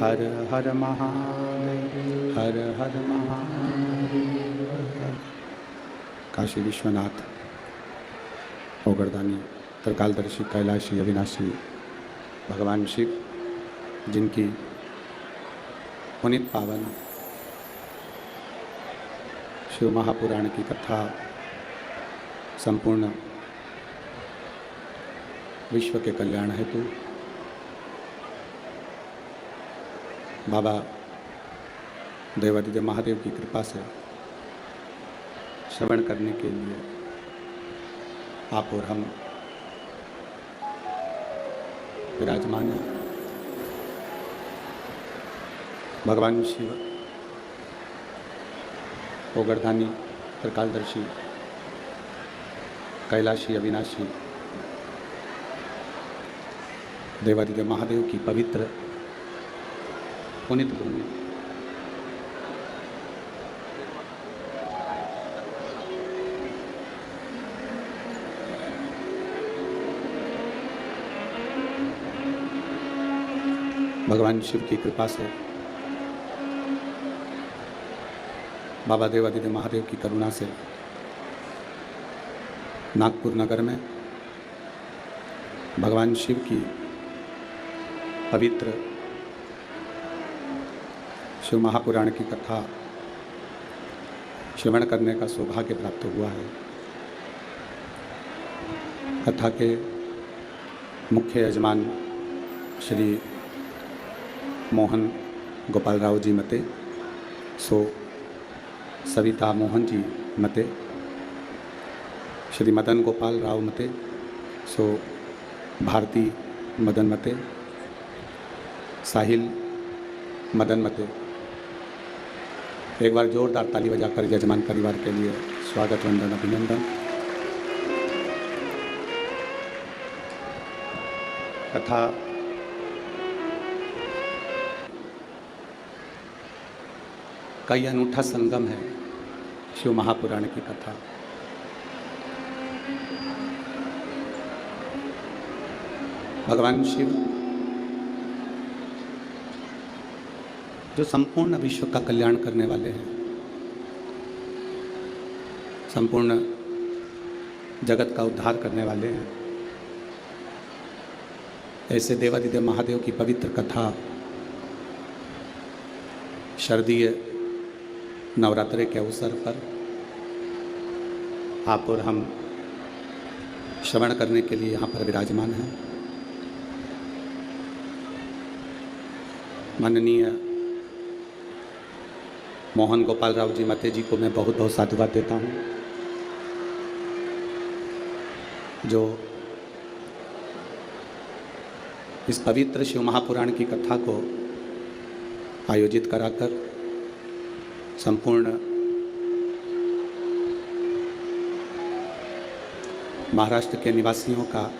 हर हर महादेव, हर हर महादेव। काशी विश्वनाथ ओगरदानी त्रिकालदर्शी कैलाशी अविनाशी भगवान शिव, जिनकी पुनीत पावन शिव महापुराण की कथा संपूर्ण विश्व के कल्याण हेतु बाबा देवादिदेव महादेव की कृपा से श्रवण करने के लिए आप और हम विराजमान हैं। भगवान शिव ओगरधानी त्रिकालदर्शी कैलाशी अविनाशी देवादिदेव महादेव की पवित्र पुनित भूमि भगवान शिव की कृपा से, बाबा देवादिदेव महादेव की करुणा से नागपुर नगर में भगवान शिव की पवित्र शिव महापुराण की कथा श्रवण करने का सौभाग्य प्राप्त हुआ है। कथा के मुख्य यजमान श्री मोहन गोपाल राव जी मते, सो सविता मोहन जी मते, श्री मदन गोपाल राव मते, सो भारती मदन मते, साहिल मदन मते। एक बार जोरदार ताली बजाकर यजमान परिवार के लिए स्वागत वंदन अभिनंदन। कथा का यह अनूठा संगम है शिव महापुराण की कथा। भगवान शिव जो संपूर्ण विश्व का कल्याण करने वाले हैं, संपूर्ण जगत का उद्धार करने वाले हैं, ऐसे देवादिदेव महादेव की पवित्र कथा शारदीय नवरात्रि के अवसर पर आप और हम श्रवण करने के लिए यहाँ पर विराजमान हैं। माननीय मोहन गोपाल राव जी मते जी को मैं बहुत बहुत साधुवाद देता हूँ, जो इस पवित्र शिव महापुराण की कथा को आयोजित कराकर संपूर्ण महाराष्ट्र के निवासियों का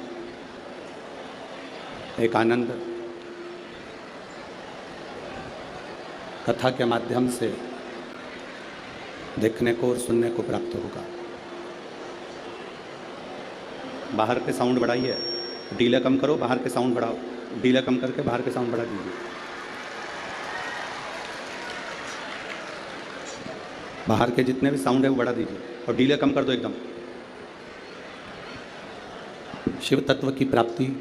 एक आनंद कथा के माध्यम से देखने को और सुनने को प्राप्त होगा। बाहर के साउंड बढ़ाइए, डीले कम करो, बाहर के साउंड बढ़ाओ, डीले कम करके बाहर के साउंड बढ़ा दीजिए। बाहर के जितने भी साउंड है वो बढ़ा दीजिए और डीले कम कर दो एकदम। शिव तत्व की प्राप्ति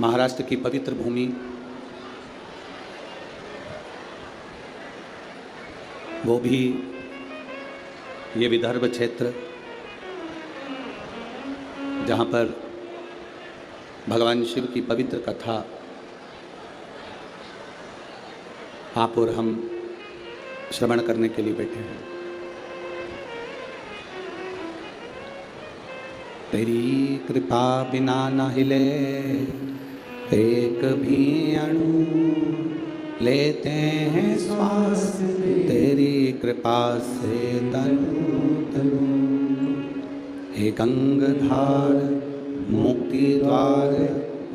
महाराष्ट्र की पवित्र भूमि, वो भी ये विदर्भ क्षेत्र जहाँ पर भगवान शिव की पवित्र कथा आप और हम श्रवण करने के लिए बैठे हैं। तेरी कृपा बिना न हिले एक भी अणु, लेते हैं श्वास तेरी कृपा से तनु तनु। हे गंगाधार मुक्ति द्वार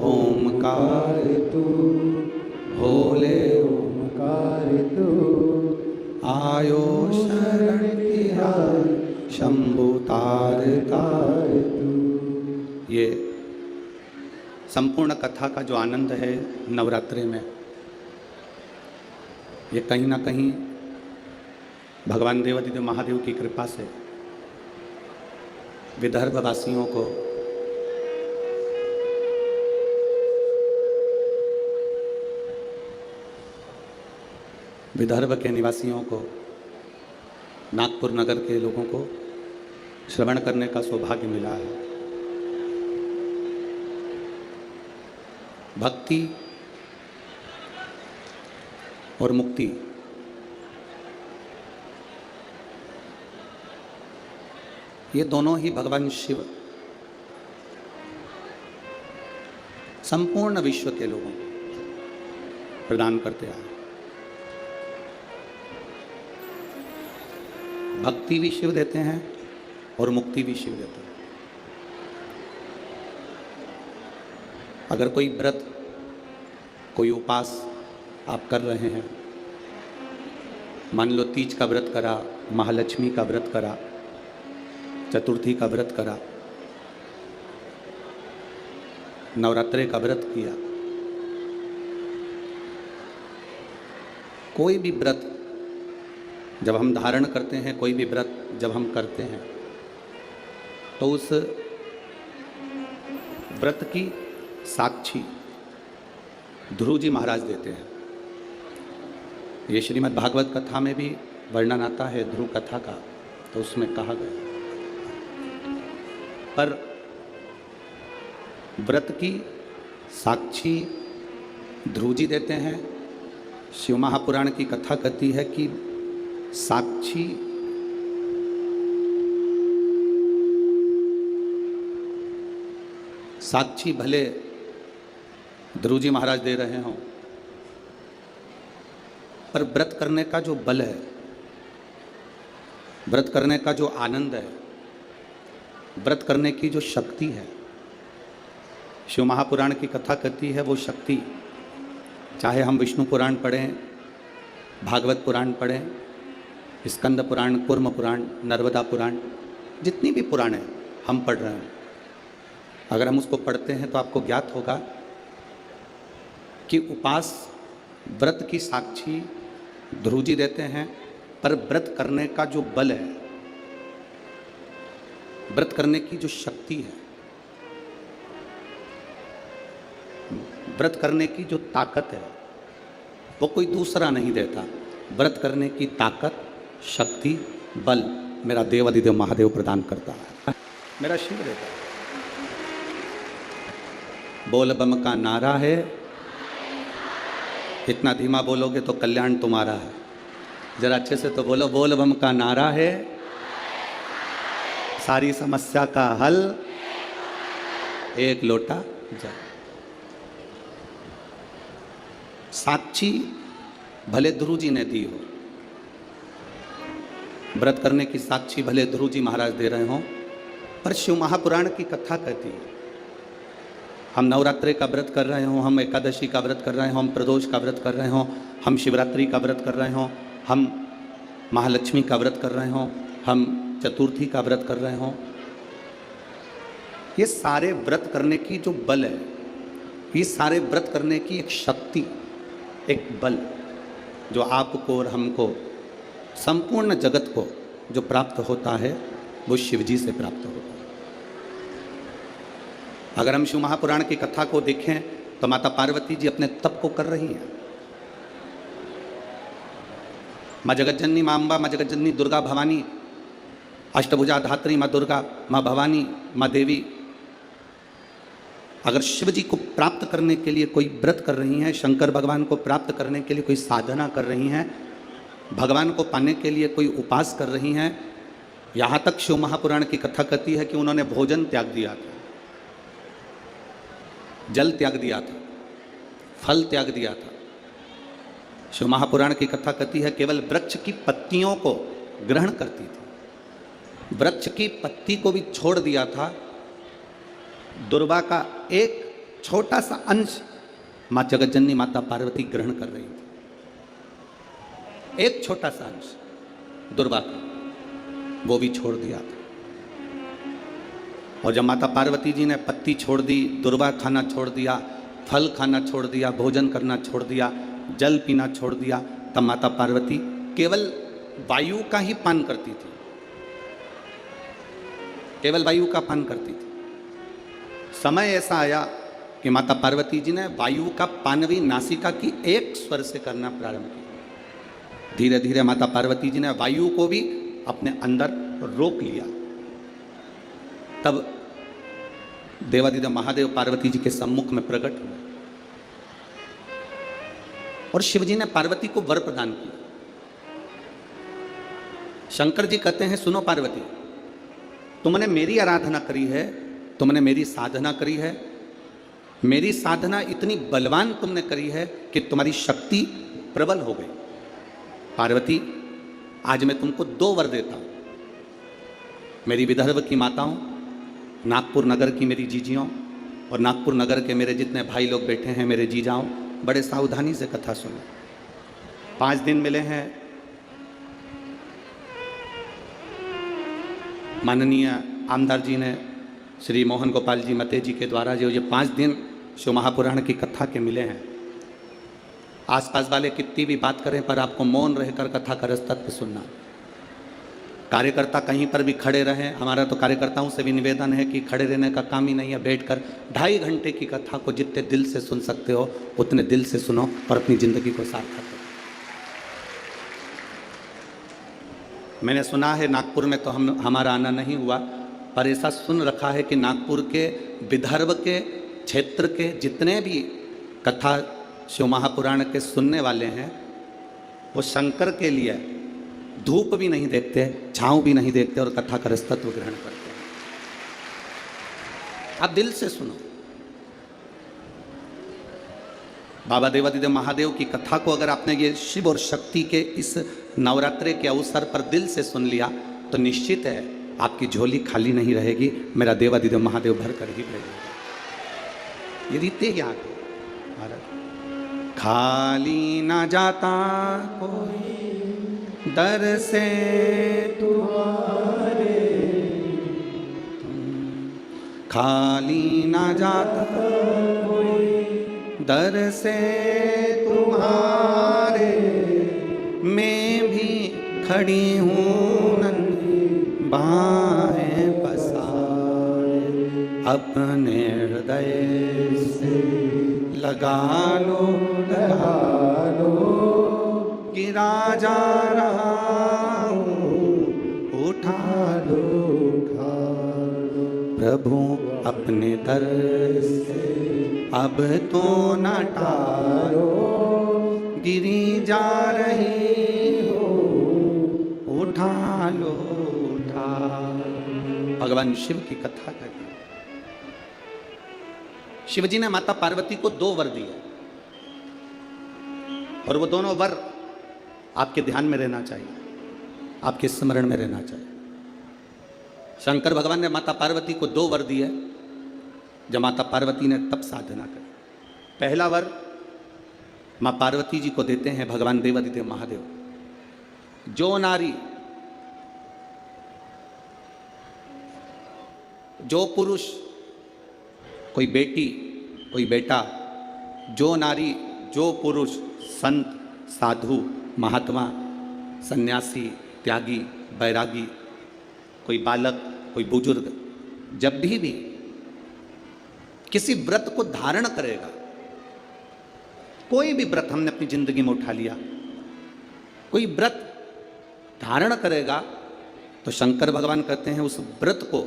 ओमकार तू, भोले ओमकार तू। आयो शरण तिहार शंभु तार तार तू। ये संपूर्ण कथा का जो आनंद है नवरात्रि में, ये कहीं ना कहीं भगवान देवादिदेव महादेव की कृपा से विदर्भ वासियों को विदर्भ के निवासियों को, नागपुर नगर के लोगों को श्रवण करने का सौभाग्य मिला है। भक्ति और मुक्ति ये दोनों ही भगवान शिव संपूर्ण विश्व के लोगों को प्रदान करते आए। भक्ति भी शिव देते हैं और मुक्ति भी शिव देते हैं। अगर कोई व्रत, कोई उपास आप कर रहे हैं, मान लो तीज का व्रत करा, महालक्ष्मी का व्रत करा, चतुर्थी का व्रत करा, नवरात्रि का व्रत किया, कोई भी व्रत जब हम धारण करते हैं, कोई भी व्रत जब हम करते हैं, तो उस व्रत की साक्षी ध्रुव जी महाराज देते हैं। ये श्रीमद् भागवत कथा में भी वर्णन आता है ध्रुव कथा का, तो उसमें कहा गया। पर व्रत की साक्षी ध्रुव जी देते हैं। शिव महापुराण की कथा कहती है कि साक्षी भले ध्रुव जी महाराज दे रहे हों, पर व्रत करने का जो बल है, व्रत करने का जो आनंद है, व्रत करने की जो शक्ति है, शिव महापुराण की कथा कहती है वो शक्ति, चाहे हम विष्णु पुराण पढ़ें, भागवत पुराण पढ़ें, स्कंद पुराण, कूर्म पुराण, नर्मदा पुराण, जितनी भी पुराण हैं हम पढ़ रहे हैं, अगर हम उसको पढ़ते हैं तो आपको ज्ञात होगा कि उपास व्रत की साक्षी ध्रुव जी देते हैं। पर व्रत करने का जो बल है, व्रत करने की जो शक्ति है, व्रत करने की जो ताकत है, वो कोई दूसरा नहीं देता। व्रत करने की ताकत, शक्ति, बल मेरा देवादिदेव महादेव प्रदान करता है, मेरा शिव देता है। बोल बम का नारा है, इतना धीमा बोलोगे तो कल्याण तुम्हारा है। जरा अच्छे से तो बोलो, बोल बम का नारा है, सारी समस्या का हल एक लोटा जल। साक्षी भले ध्रुव जी ने दी हो, व्रत करने की साक्षी भले ध्रुव जी महाराज दे रहे हों, पर शिव महापुराण की कथा कहती है हम नवरात्रि का व्रत कर रहे हों, हम एकादशी का व्रत कर रहे हों, हम प्रदोष का व्रत कर रहे हों, हम शिवरात्रि का व्रत कर रहे हों, हम महालक्ष्मी का व्रत कर रहे हों, हम चतुर्थी का व्रत कर रहे हों, ये सारे व्रत करने की जो बल है, ये सारे व्रत करने की एक शक्ति, एक बल जो आपको और हमको, संपूर्ण जगत को जो प्राप्त होता है, वो शिव जी से प्राप्त होता है। अगर हम शिव महापुराण की कथा को देखें तो माता पार्वती जी अपने तप को कर रही हैं। माँ जगतजननी, माँ अम्बा, माँ जगतजननी दुर्गा भवानी, अष्टभुजा धात्री माँ दुर्गा, माँ भवानी, माँ देवी, अगर शिव जी को प्राप्त करने के लिए कोई व्रत कर रही हैं, शंकर भगवान को प्राप्त करने के लिए कोई साधना कर रही हैं, भगवान को पाने के लिए कोई उपास कर रही हैं, यहाँ तक शिव महापुराण की कथा कहती है कि उन्होंने भोजन त्याग दिया था, जल त्याग दिया था, फल त्याग दिया था। शिव महापुराण की कथा कहती है केवल वृक्ष की पत्तियों को ग्रहण करती थी, वृक्ष की पत्ती को भी छोड़ दिया था। दुर्वा का एक छोटा सा अंश माँ जगतजननी माता पार्वती ग्रहण कर रही थी, एक छोटा सा अंश दुर्वा का, वो भी छोड़ दिया था। और जब माता पार्वती जी ने पत्ती छोड़ दी, दुर्वा खाना छोड़ दिया, फल खाना छोड़ दिया, भोजन करना छोड़ दिया, जल पीना छोड़ दिया, तब माता पार्वती केवल वायु का ही पान करती थी, केवल वायु का पान करती थी। समय ऐसा आया कि माता पार्वती जी ने वायु का पान भी नासिका की एक स्वर से करना प्रारंभ किया। धीरे धीरे माता पार्वती जी ने वायु को भी अपने अंदर रोक लिया। तब देवादिदेव महादेव पार्वती जी के सम्मुख में प्रकट हुए और शिवजी ने पार्वती को वर प्रदान किया। शंकर जी कहते हैं, सुनो पार्वती, तुमने मेरी आराधना करी है, तुमने मेरी साधना करी है, मेरी साधना इतनी बलवान तुमने करी है कि तुम्हारी शक्ति प्रबल हो गई। पार्वती, आज मैं तुमको 2 वर देता हूं। मेरी विदर्भ की माताओं, नागपुर नगर की मेरी जीजियों और नागपुर नगर के मेरे जितने भाई लोग बैठे हैं, मेरे जीजाओं, बड़े सावधानी से कथा सुनो। 5 दिन मिले हैं माननीय आमदार जी ने, श्री मोहन गोपाल जी मते जी के द्वारा जो ये 5 दिन शिव महापुराण की कथा के मिले हैं। आसपास वाले कितनी भी बात करें पर आपको मौन रहकर कथा का रस तत्व सुनना। कार्यकर्ता कहीं पर भी खड़े रहें, हमारा तो कार्यकर्ताओं से भी निवेदन है कि खड़े रहने का काम ही नहीं है, बैठकर 2.5 घंटे की कथा को जितने दिल से सुन सकते हो उतने दिल से सुनो और अपनी जिंदगी को सार्थक करो। मैंने सुना है नागपुर में तो हमारा आना नहीं हुआ, पर ऐसा सुन रखा है कि नागपुर के विदर्भ के क्षेत्र के जितने भी कथा शिव महापुराण के सुनने वाले हैं, वो शंकर के लिए धूप भी नहीं देखते, छांव भी नहीं देखते और कथा का रस तत्व ग्रहण करते हैं। आप दिल से सुनो। बाबा देवादिदेव महादेव की कथा को अगर आपने ये शिव और शक्ति के इस नवरात्रे के अवसर पर दिल से सुन लिया तो निश्चित है आपकी झोली खाली नहीं रहेगी, मेरा देवादिदेव महादेव भर कर ही रहेगा। ये रीते याद खाली ना जाता कोई दर से तुम्हारे, खाली ना जाता कोई दर से तुम्हारे, मैं भी खड़ी हूँ नन्ही बाहें पसारे, अपने हृदय से लगा लो गिरा जा रहा हूँ, उठा लो प्रभु अपने दर से, अब तो न टारो, गिरी जा रही हो, उठा लो उठा। भगवान शिव की कथा करती। शिवजी ने माता पार्वती को 2 वर दिए और वो दोनों वर आपके ध्यान में रहना चाहिए, आपके स्मरण में रहना चाहिए। शंकर भगवान ने माता पार्वती को 2 वर दिए जब माता पार्वती ने तप साधना करी। पहला वर माँ पार्वती जी को देते हैं भगवान देवादिदेव महादेव, जो नारी, जो पुरुष, कोई बेटी, कोई बेटा, जो नारी, जो पुरुष, संत, साधु, महात्मा, सन्यासी, त्यागी, बैरागी, कोई बालक, कोई बुजुर्ग, जब भी किसी व्रत को धारण करेगा, कोई भी व्रत हमने अपनी जिंदगी में उठा लिया, कोई व्रत धारण करेगा तो शंकर भगवान कहते हैं उस व्रत को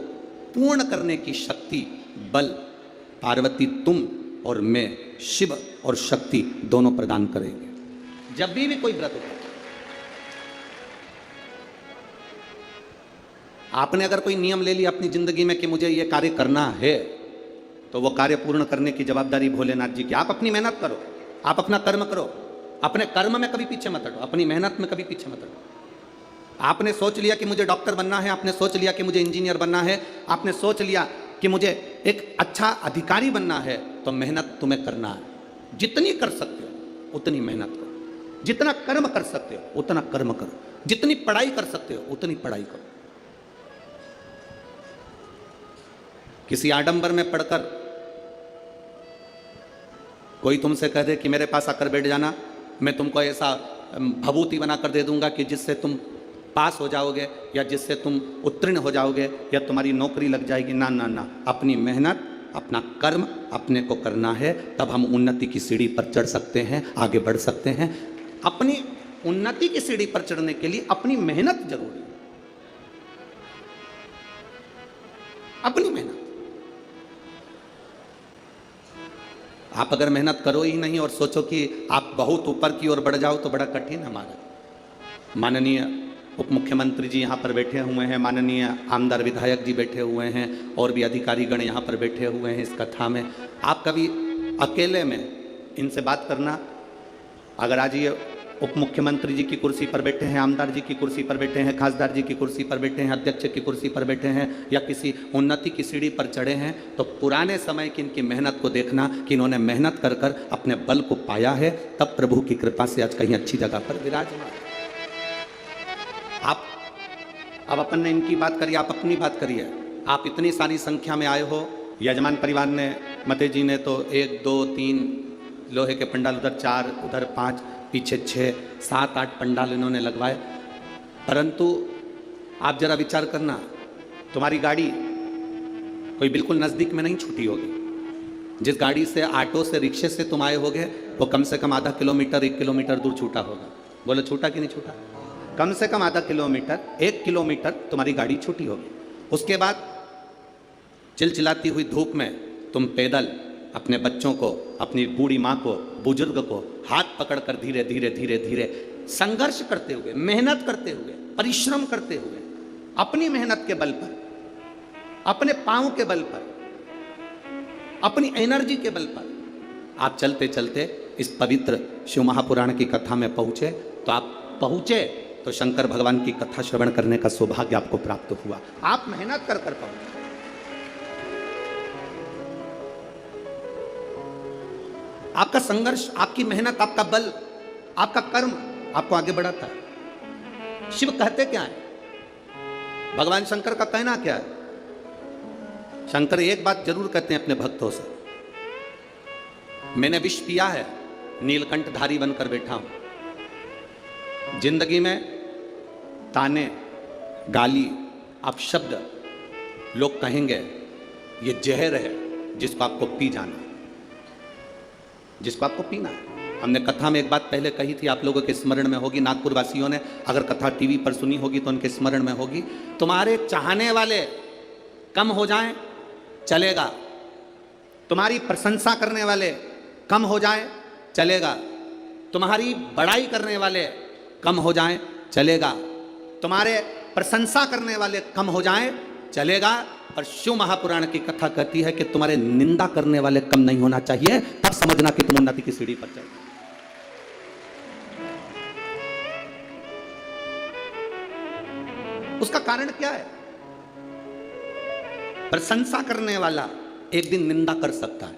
पूर्ण करने की शक्ति, बल पार्वती तुम और मैं, शिव और शक्ति दोनों प्रदान करेंगे। जब भी कोई व्रत उठा, आपने अगर कोई नियम ले लिया अपनी जिंदगी में कि मुझे ये कार्य करना है, तो वो कार्य पूर्ण करने की जवाबदारी भोलेनाथ जी की। आप अपनी मेहनत करो, आप अपना कर्म करो, अपने कर्म में कभी पीछे मत हटो, अपनी मेहनत में कभी पीछे मत हटो। आपने सोच लिया कि मुझे डॉक्टर बनना है, आपने सोच लिया कि मुझे इंजीनियर बनना है, आपने सोच लिया कि मुझे एक अच्छा अधिकारी बनना है, तो मेहनत तुम्हें करना है। जितनी कर सकते हो उतनी मेहनत करो, जितना कर्म कर सकते हो उतना कर्म करो, जितनी पढ़ाई कर सकते हो उतनी पढ़ाई करो। किसी आडंबर में पड़कर कोई तुमसे कह दे कि मेरे पास आकर बैठ जाना, मैं तुमको ऐसा भभूति बना कर दे दूंगा कि जिससे तुम पास हो जाओगे या जिससे तुम उत्तीर्ण हो जाओगे या तुम्हारी नौकरी लग जाएगी। ना ना ना, अपनी मेहनत अपना कर्म अपने को करना है, तब हम उन्नति की सीढ़ी पर चढ़ सकते हैं, आगे बढ़ सकते हैं। अपनी उन्नति की सीढ़ी पर चढ़ने के लिए अपनी मेहनत जरूरी है, अपनी मेहनत। आप अगर मेहनत करो ही नहीं और सोचो कि आप बहुत ऊपर की ओर बढ़ जाओ तो बड़ा कठिन है हमारा। माननीय उप मुख्यमंत्री जी यहाँ पर बैठे हुए हैं, माननीय आमदार विधायक जी बैठे हुए हैं और भी अधिकारीगण यहाँ पर बैठे हुए हैं इस कथा में। आप कभी अकेले में इनसे बात करना, अगर आज ये उप मुख्यमंत्री जी की कुर्सी पर बैठे हैं, आमदार जी की कुर्सी पर बैठे हैं, खासदार जी की कुर्सी पर बैठे हैं, अध्यक्ष की कुर्सी पर बैठे हैं या किसी उन्नति की सीढ़ी पर चढ़े हैं, तो पुराने समय की इनकी मेहनत को देखना कि इन्होंने मेहनत कर कर अपने बल को पाया है, तब प्रभु की कृपा से आज कहीं अच्छी जगह पर विराजमान। आप अब अपन ने इनकी बात करी, आप अपनी बात करिए। आप इतनी सारी संख्या में आए हो, यजमान परिवार ने, मते जी ने तो 1 2 3 लोहे के पंडाल, उधर 4 उधर 5 पीछे 6 7 8 पंडाल इन्होंने लगवाए। परंतु आप जरा विचार करना, तुम्हारी गाड़ी कोई बिल्कुल नज़दीक में नहीं छूटी होगी। जिस गाड़ी से, ऑटो से, रिक्शे से तुम आए होगे वो कम से कम आधा किलोमीटर 1 किलोमीटर दूर छूटा होगा। बोलो छूटा कि नहीं छूटा? कम से कम आधा किलोमीटर 1 किलोमीटर तुम्हारी गाड़ी छूटी होगी। उसके बाद चिलचिलाती हुई धूप में तुम पैदल अपने बच्चों को, अपनी बूढ़ी माँ को, बुजुर्ग को हाथ पकड़कर धीरे धीरे धीरे धीरे संघर्ष करते हुए, मेहनत करते हुए, परिश्रम करते हुए, अपनी मेहनत के बल पर, अपने पांव के बल पर, अपनी एनर्जी के बल पर आप चलते चलते इस पवित्र शिव महापुराण की कथा में पहुंचे। तो आप पहुंचे तो शंकर भगवान की कथा श्रवण करने का सौभाग्य आपको प्राप्त हुआ। आप मेहनत कर कर पहुंचे। आपका संघर्ष, आपकी मेहनत, आपका बल, आपका कर्म आपको आगे बढ़ाता है। शिव कहते क्या है? भगवान शंकर का कहना क्या है? शंकर एक बात जरूर कहते हैं अपने भक्तों से, मैंने विष पिया है, नीलकंठधारी बनकर बैठा हूं। जिंदगी में ताने, गाली, अपशब्द लोग कहेंगे, ये जहर है जिसको आपको पी जाना, जिसको आपको पीना है। हमने कथा में एक बात पहले कही थी, आप लोगों के स्मरण में होगी, नागपुर वासियों ने अगर कथा टीवी पर सुनी होगी तो उनके स्मरण में होगी। तुम्हारे चाहने वाले कम हो जाएं चलेगा, तुम्हारी प्रशंसा करने वाले कम हो जाएं चलेगा, तुम्हारी बड़ाई करने वाले कम हो जाएं चलेगा, तुम्हारे प्रशंसा करने वाले कम हो जाएं चलेगा, पर शिव महापुराण की कथा कहती है कि तुम्हारे निंदा करने वाले कम नहीं होना चाहिए, तब समझना कि तुम उन्नति की सीढ़ी पर चढ़। उसका कारण क्या है? प्रशंसा करने वाला एक दिन निंदा कर सकता है,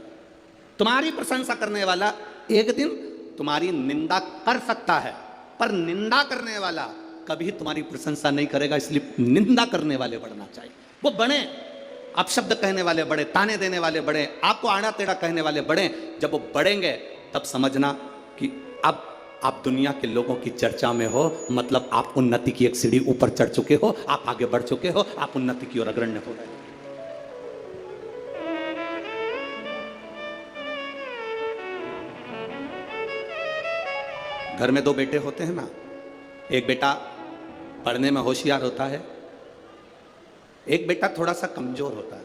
तुम्हारी प्रशंसा करने वाला एक दिन तुम्हारी निंदा कर सकता है, पर निंदा करने वाला कभी तुम्हारी प्रशंसा नहीं करेगा। इसलिए निंदा करने वाले बढ़ना चाहिए, वो बड़े, अपशब्द कहने वाले बड़े, ताने देने वाले बड़े, आपको आड़ा टेढ़ा कहने वाले बड़े। जब वो बढ़ेंगे तब समझना कि अब आप दुनिया के लोगों की चर्चा में हो, मतलब आप उन्नति की एक सीढ़ी ऊपर चढ़ चुके हो, आप आगे बढ़ चुके हो, आप उन्नति की ओर अग्रण्य हो रहे हो। घर में 2 बेटे होते हैं ना, एक बेटा पढ़ने में होशियार होता है, एक बेटा थोड़ा सा कमजोर होता है।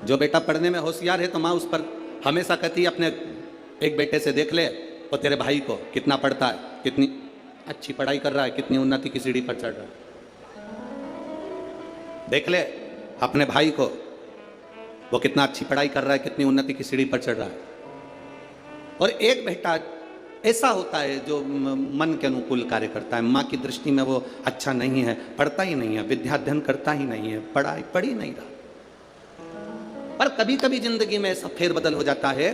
जो बेटा पढ़ने में होशियार है तो माँ उस पर हमेशा कहती है अपने एक बेटे से, देख ले वो तेरे भाई को कितना पढ़ता है, कितनी अच्छी पढ़ाई कर रहा है, कितनी उन्नति की सीढ़ी पर चढ़ रहा है, देख ले अपने भाई को, वो कितना अच्छी पढ़ाई कर रहा है, कितनी उन्नति की सीढ़ी पर चढ़ रहा है। और एक बेटा ऐसा होता है जो मन के अनुकूल कार्य करता है, माँ की दृष्टि में वो अच्छा नहीं है, पढ़ता ही नहीं है, विद्याध्ययन करता ही नहीं है, पढ़ ही नहीं रहा। पर कभी कभी जिंदगी में ऐसा फेरबदल हो जाता है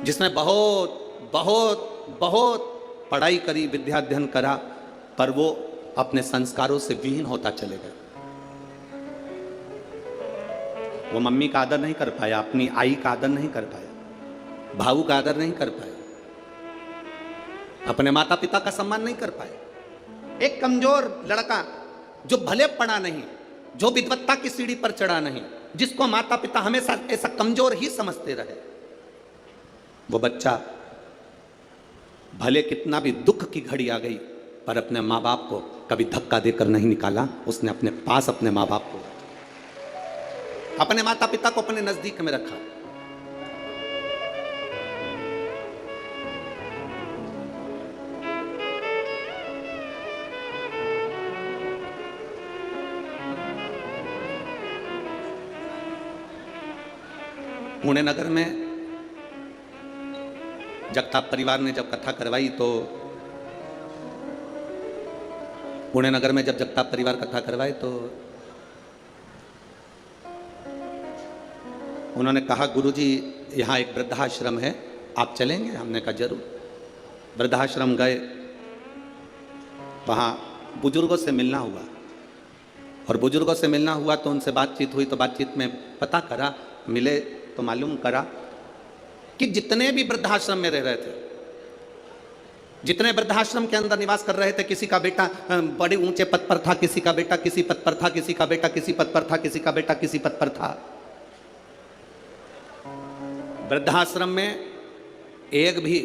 जिसने बहुत बहुत बहुत पढ़ाई करी, विद्याध्ययन करा, पर वो अपने संस्कारों से विहीन होता चले गया। वो मम्मी का आदर नहीं कर पाया, अपनी आई का आदर नहीं कर पाया, भाऊ का आदर नहीं कर पाया, अपने माता पिता का सम्मान नहीं कर पाया। एक कमजोर लड़का जो भले पढ़ा नहीं, जो विद्वत्ता की सीढ़ी पर चढ़ा नहीं, जिसको माता पिता हमेशा ऐसा कमजोर ही समझते रहे, वो बच्चा भले कितना भी दुख की घड़ी आ गई पर अपने माँ बाप को कभी धक्का देकर नहीं निकाला। उसने अपने पास अपने माँ बाप को, अपने माता पिता को अपने नजदीक में रखा। पुणे नगर में जगताप परिवार ने जब कथा करवाई तो पुणे नगर में जब जगताप परिवार कथा करवाई तो उन्होंने कहा, गुरुजी यहाँ एक वृद्धाश्रम है, आप चलेंगे? हमने कहा जरूर। वृद्धाश्रम गए, वहाँ बुजुर्गों से मिलना हुआ और बुजुर्गों से मिलना हुआ तो उनसे बातचीत हुई। तो बातचीत में पता करा, मिले तो मालूम करा कि जितने भी वृद्धाश्रम में रह रहे थे, जितने वृद्धाश्रम के अंदर निवास कर रहे थे, किसी का बेटा बड़े ऊंचे पद पर था, किसी का बेटा किसी पद पर था, किसी का बेटा किसी पद पर था, किसी का बेटा किसी पद पर था। वृद्धाश्रम में एक भी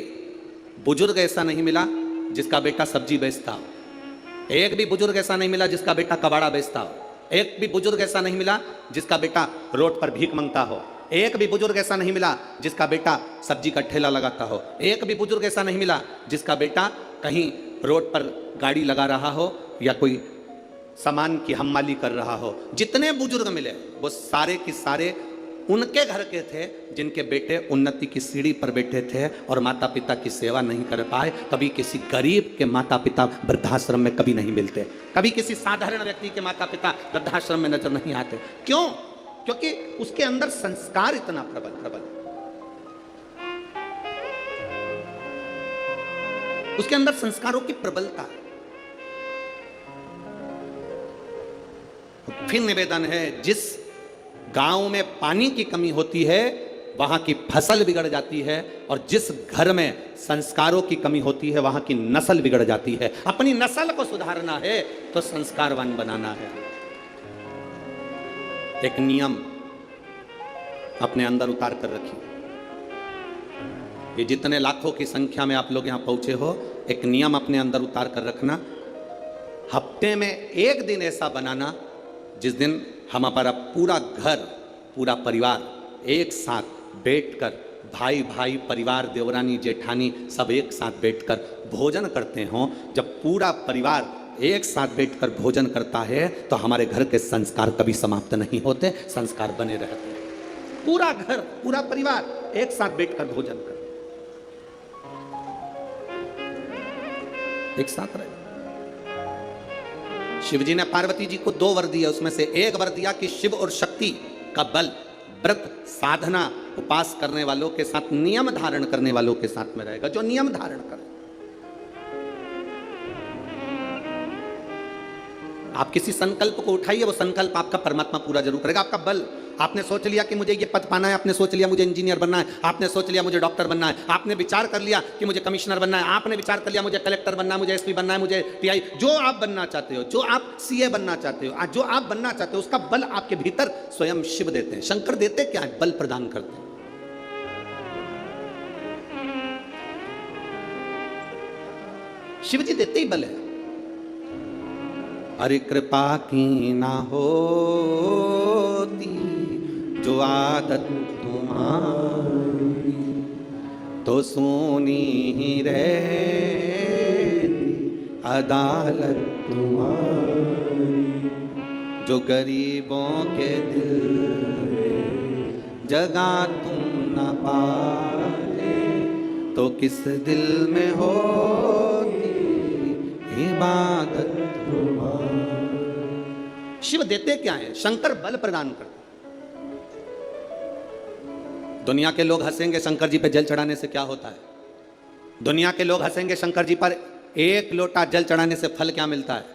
बुजुर्ग ऐसा नहीं मिला जिसका बेटा सब्जी बेचता हो, एक भी बुजुर्ग ऐसा नहीं मिला जिसका बेटा कबाड़ा बेचता हो, एक भी बुजुर्ग ऐसा नहीं मिला जिसका बेटा रोड पर भीख मांगता हो, एक भी बुजुर्ग ऐसा नहीं मिला जिसका बेटा सब्जी का ठेला लगाता हो, एक भी बुजुर्ग ऐसा नहीं मिला जिसका बेटा कहीं रोड पर गाड़ी लगा रहा हो या कोई सामान की हम्माली कर रहा हो। जितने बुजुर्ग मिले वो सारे के सारे उनके घर के थे जिनके बेटे उन्नति की सीढ़ी पर बैठे थे और माता पिता की सेवा नहीं कर पाए। कभी किसी गरीब के माता पिता वृद्धाश्रम में कभी नहीं मिलते, कभी किसी साधारण व्यक्ति के माता पिता वृद्धाश्रम में नजर नहीं आते। क्यों? क्योंकि उसके अंदर संस्कार इतना प्रबल, उसके अंदर संस्कारों की प्रबलता है। फिर निवेदन है, जिस गांव में पानी की कमी होती है वहां की फसल बिगड़ जाती है, और जिस घर में संस्कारों की कमी होती है वहां की नस्ल बिगड़ जाती है। अपनी नस्ल को सुधारना है तो संस्कारवान बनाना है। एक नियम अपने अंदर उतार कर रखिए। ये जितने लाखों की संख्या में आप लोग यहां पहुंचे हो, एक नियम अपने अंदर उतार कर रखना। हफ्ते में एक दिन ऐसा बनाना जिस दिन हमारा पूरा घर, पूरा परिवार एक साथ बैठकर, भाई भाई, परिवार, देवरानी, जेठानी सब एक साथ बैठकर भोजन करते हों। जब पूरा परिवार एक साथ बैठकर भोजन करता है तो हमारे घर के संस्कार कभी समाप्त नहीं होते, संस्कार बने रहते हैं। पूरा घर, पूरा परिवार एक साथ बैठकर भोजन कर, एक साथ रहे। शिव जी ने पार्वती जी को 2 वर दिए, उसमें से एक वर दिया कि शिव और शक्ति का बल व्रत, साधना, उपास करने वालों के साथ, नियम धारण करने वालों के साथ में रहेगा, जो नियम धारण करे। आप किसी संकल्प को उठाइए, वो संकल्प आपका परमात्मा पूरा जरूर करेगा। आपका बल, आपने सोच लिया कि मुझे ये पद पाना है, आपने सोच लिया मुझे इंजीनियर बनना है, आपने सोच लिया मुझे डॉक्टर बनना है, आपने विचार कर लिया कि मुझे कमिश्नर बनना है, आपने विचार कर लिया मुझे कलेक्टर बनना है, मुझे एसपी बनना है, मुझे टीआई, जो आप बनना चाहते हो, जो आप सीए बनना चाहते हो, जो आप बनना चाहते हो, उसका बल आपके भीतर स्वयं शिव देते हैं। शंकर देते क्या है? बल प्रदान करते हैं। शिव जी देते ही बल है। हरि कृपा की ना होती जो आदत तुम्हारी, तो सोनी ही रहती अदालत तुम्हारी। जो गरीबों के दिल जगा तुम न पाते, तो किस दिल में होती इबादत तुम्हारी। शिव देते क्या है? शंकर बल प्रदान करते। दुनिया के लोग हंसेंगे शंकर जी पे जल चढ़ाने से क्या होता है? दुनिया के लोग हंसेंगे शंकर जी पर 1 लोटा जल चढ़ाने से फल क्या मिलता है?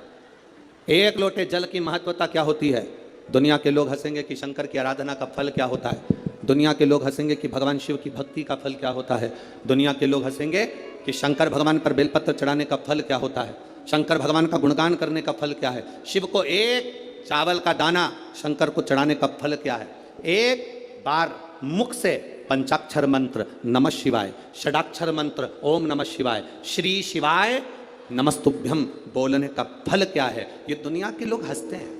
1 लोटे जल की महत्वता क्या होती है? दुनिया के लोग हंसेंगे कि शंकर की आराधना का फल क्या होता है। दुनिया के लोग हंसेंगे कि भगवान शिव की भक्ति का फल क्या होता है। दुनिया के लोग हंसेंगे कि शंकर भगवान पर बेलपत्र चढ़ाने का फल क्या होता है। शंकर भगवान का गुणगान करने का फल क्या है। शिव को एक चावल का दाना शंकर को चढ़ाने का फल क्या है। एक बार मुख से पंचाक्षर मंत्र नमः शिवाय, षडाक्षर मंत्र ओम नमः शिवाय, श्री शिवाय नमस्तुभ्यम बोलने का फल क्या है। ये दुनिया के लोग हंसते हैं।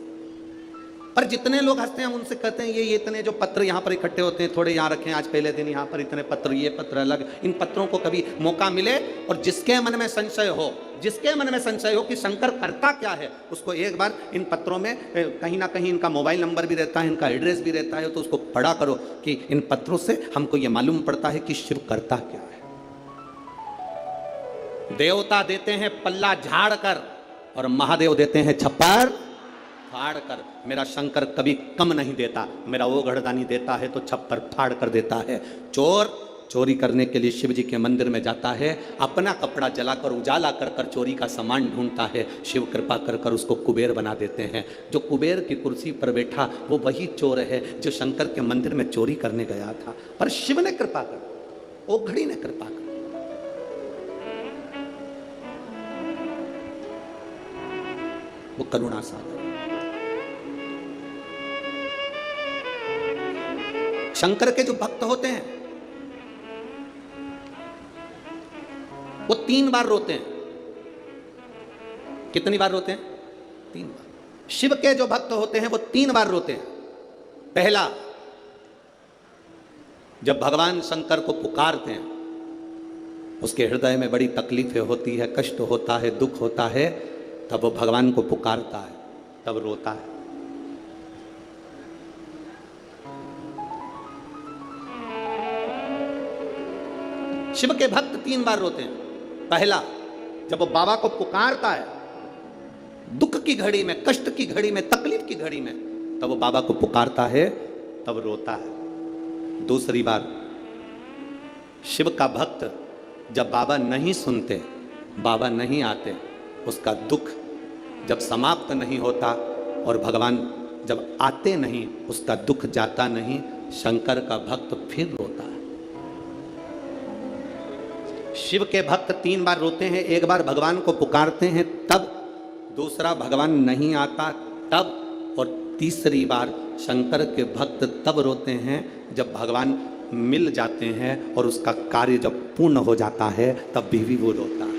पर जितने लोग हंसते हैं हम उनसे कहते हैं ये इतने जो पत्र यहाँ पर इकट्ठे होते हैं थोड़े यहाँ रखें, आज पहले दिन यहाँ पर इतने पत्र, ये पत्र अलग। इन पत्रों को कभी मौका मिले और जिसके मन में संशय हो, जिसके मन में संशय हो कि शंकर करता क्या है, उसको एक बार इन पत्रों में कहीं ना कहीं इनका मोबाइल नंबर भी रहता है, इनका एड्रेस भी रहता है, तो उसको पढ़ा करो कि इन पत्रों से हमको ये मालूम पड़ता है कि शिव करता क्या है। देवता देते हैं पल्ला झाड़ कर और महादेव देते हैं छप्पर फाड़ कर। मेरा शंकर कभी कम नहीं देता, मेरा वो घड़दानी देता है तो छप्पर फाड़ कर देता है। चोर चोरी करने के लिए शिव जी के मंदिर में जाता है, अपना कपड़ा जलाकर उजाला कर कर चोरी का सामान ढूंढता है। शिव कृपा कर कर उसको कुबेर बना देते हैं। जो कुबेर की कुर्सी पर बैठा वो वही चोर है जो शंकर के मंदिर में चोरी करने गया था। पर शिव ने कृपा कर, ओघड़ी ने कृपा कर। वो करुणा सागर। शंकर के जो भक्त होते हैं वो 3 बार रोते हैं। कितनी बार रोते हैं? 3 बार। शिव के जो भक्त होते हैं वो 3 बार रोते हैं। पहला, जब भगवान शंकर को पुकारते हैं, उसके हृदय में बड़ी तकलीफें होती है, कष्ट होता है, दुख होता है, तब वो भगवान को पुकारता है, तब रोता है। शिव के भक्त 3 बार रोते हैं। पहला, जब वो बाबा को पुकारता है दुख की घड़ी में, कष्ट की घड़ी में, तकलीफ की घड़ी में, तब वो बाबा को पुकारता है, तब रोता है। दूसरी बार, शिव का भक्त जब बाबा नहीं सुनते, बाबा नहीं आते, उसका दुख जब समाप्त नहीं होता और भगवान जब आते नहीं, उसका दुख जाता नहीं, शंकर का भक्त फिर रोता है। शिव के भक्त 3 बार रोते हैं। एक बार भगवान को पुकारते हैं तब, दूसरा भगवान नहीं आता तब, और तीसरी बार शंकर के भक्त तब रोते हैं जब भगवान मिल जाते हैं और उसका कार्य जब पूर्ण हो जाता है, तब भी वो रोता है।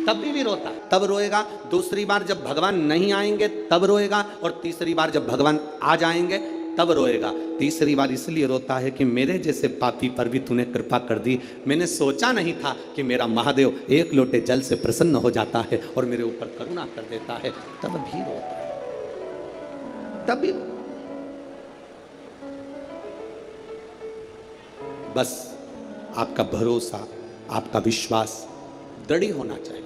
तब भी रोता है, तब रोएगा। दूसरी बार जब भगवान नहीं आएंगे तब रोएगा, और तीसरी बार जब भगवान आ जाएंगे तब रोएगा। तीसरी बार इसलिए रोता है कि मेरे जैसे पापी पर भी तूने कृपा कर दी। मैंने सोचा नहीं था कि मेरा महादेव एक लोटे जल से प्रसन्न हो जाता है और मेरे ऊपर करुणा कर देता है। तब भी रोता है, तब भी। बस आपका भरोसा, आपका विश्वास दृढ़ होना चाहिए।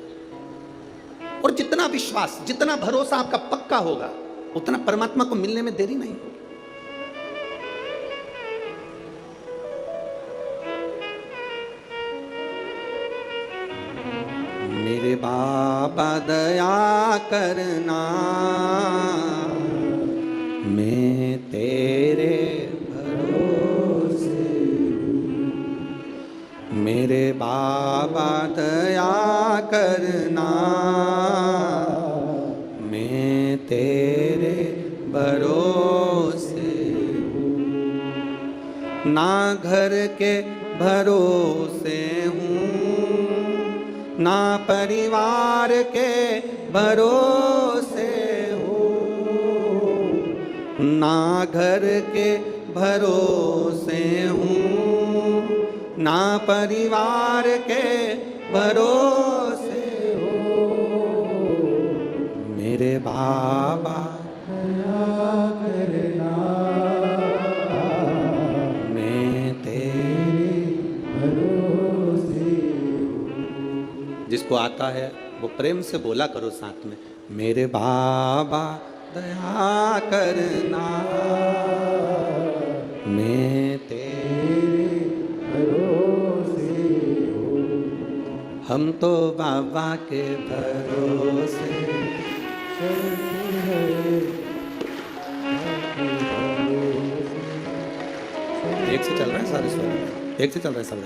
और जितना विश्वास, जितना भरोसा आपका पक्का होगा, उतना परमात्मा को मिलने में देरी नहीं होगी। मेरे बाबा दया करना, मैं तेरे भरोसे हूँ। मेरे बाबा दया करना, मैं तेरे भरोसे हूँ। ना घर के भरोसे हूँ, ना परिवार के भरोसे हो, ना घर के भरोसे हूँ, ना परिवार के भरोसे हो। मेरे बाबा दया करना, मैं तेरे भरोसे। जिसको आता है वो प्रेम से बोला करो साथ में, मेरे बाबा दया करना, मैं तेरे भरोसे हूँ। हम तो बाबा के भरोसे चलते हैं। एक से चल रहा है सारे स्वर, एक से चल रहा है सब।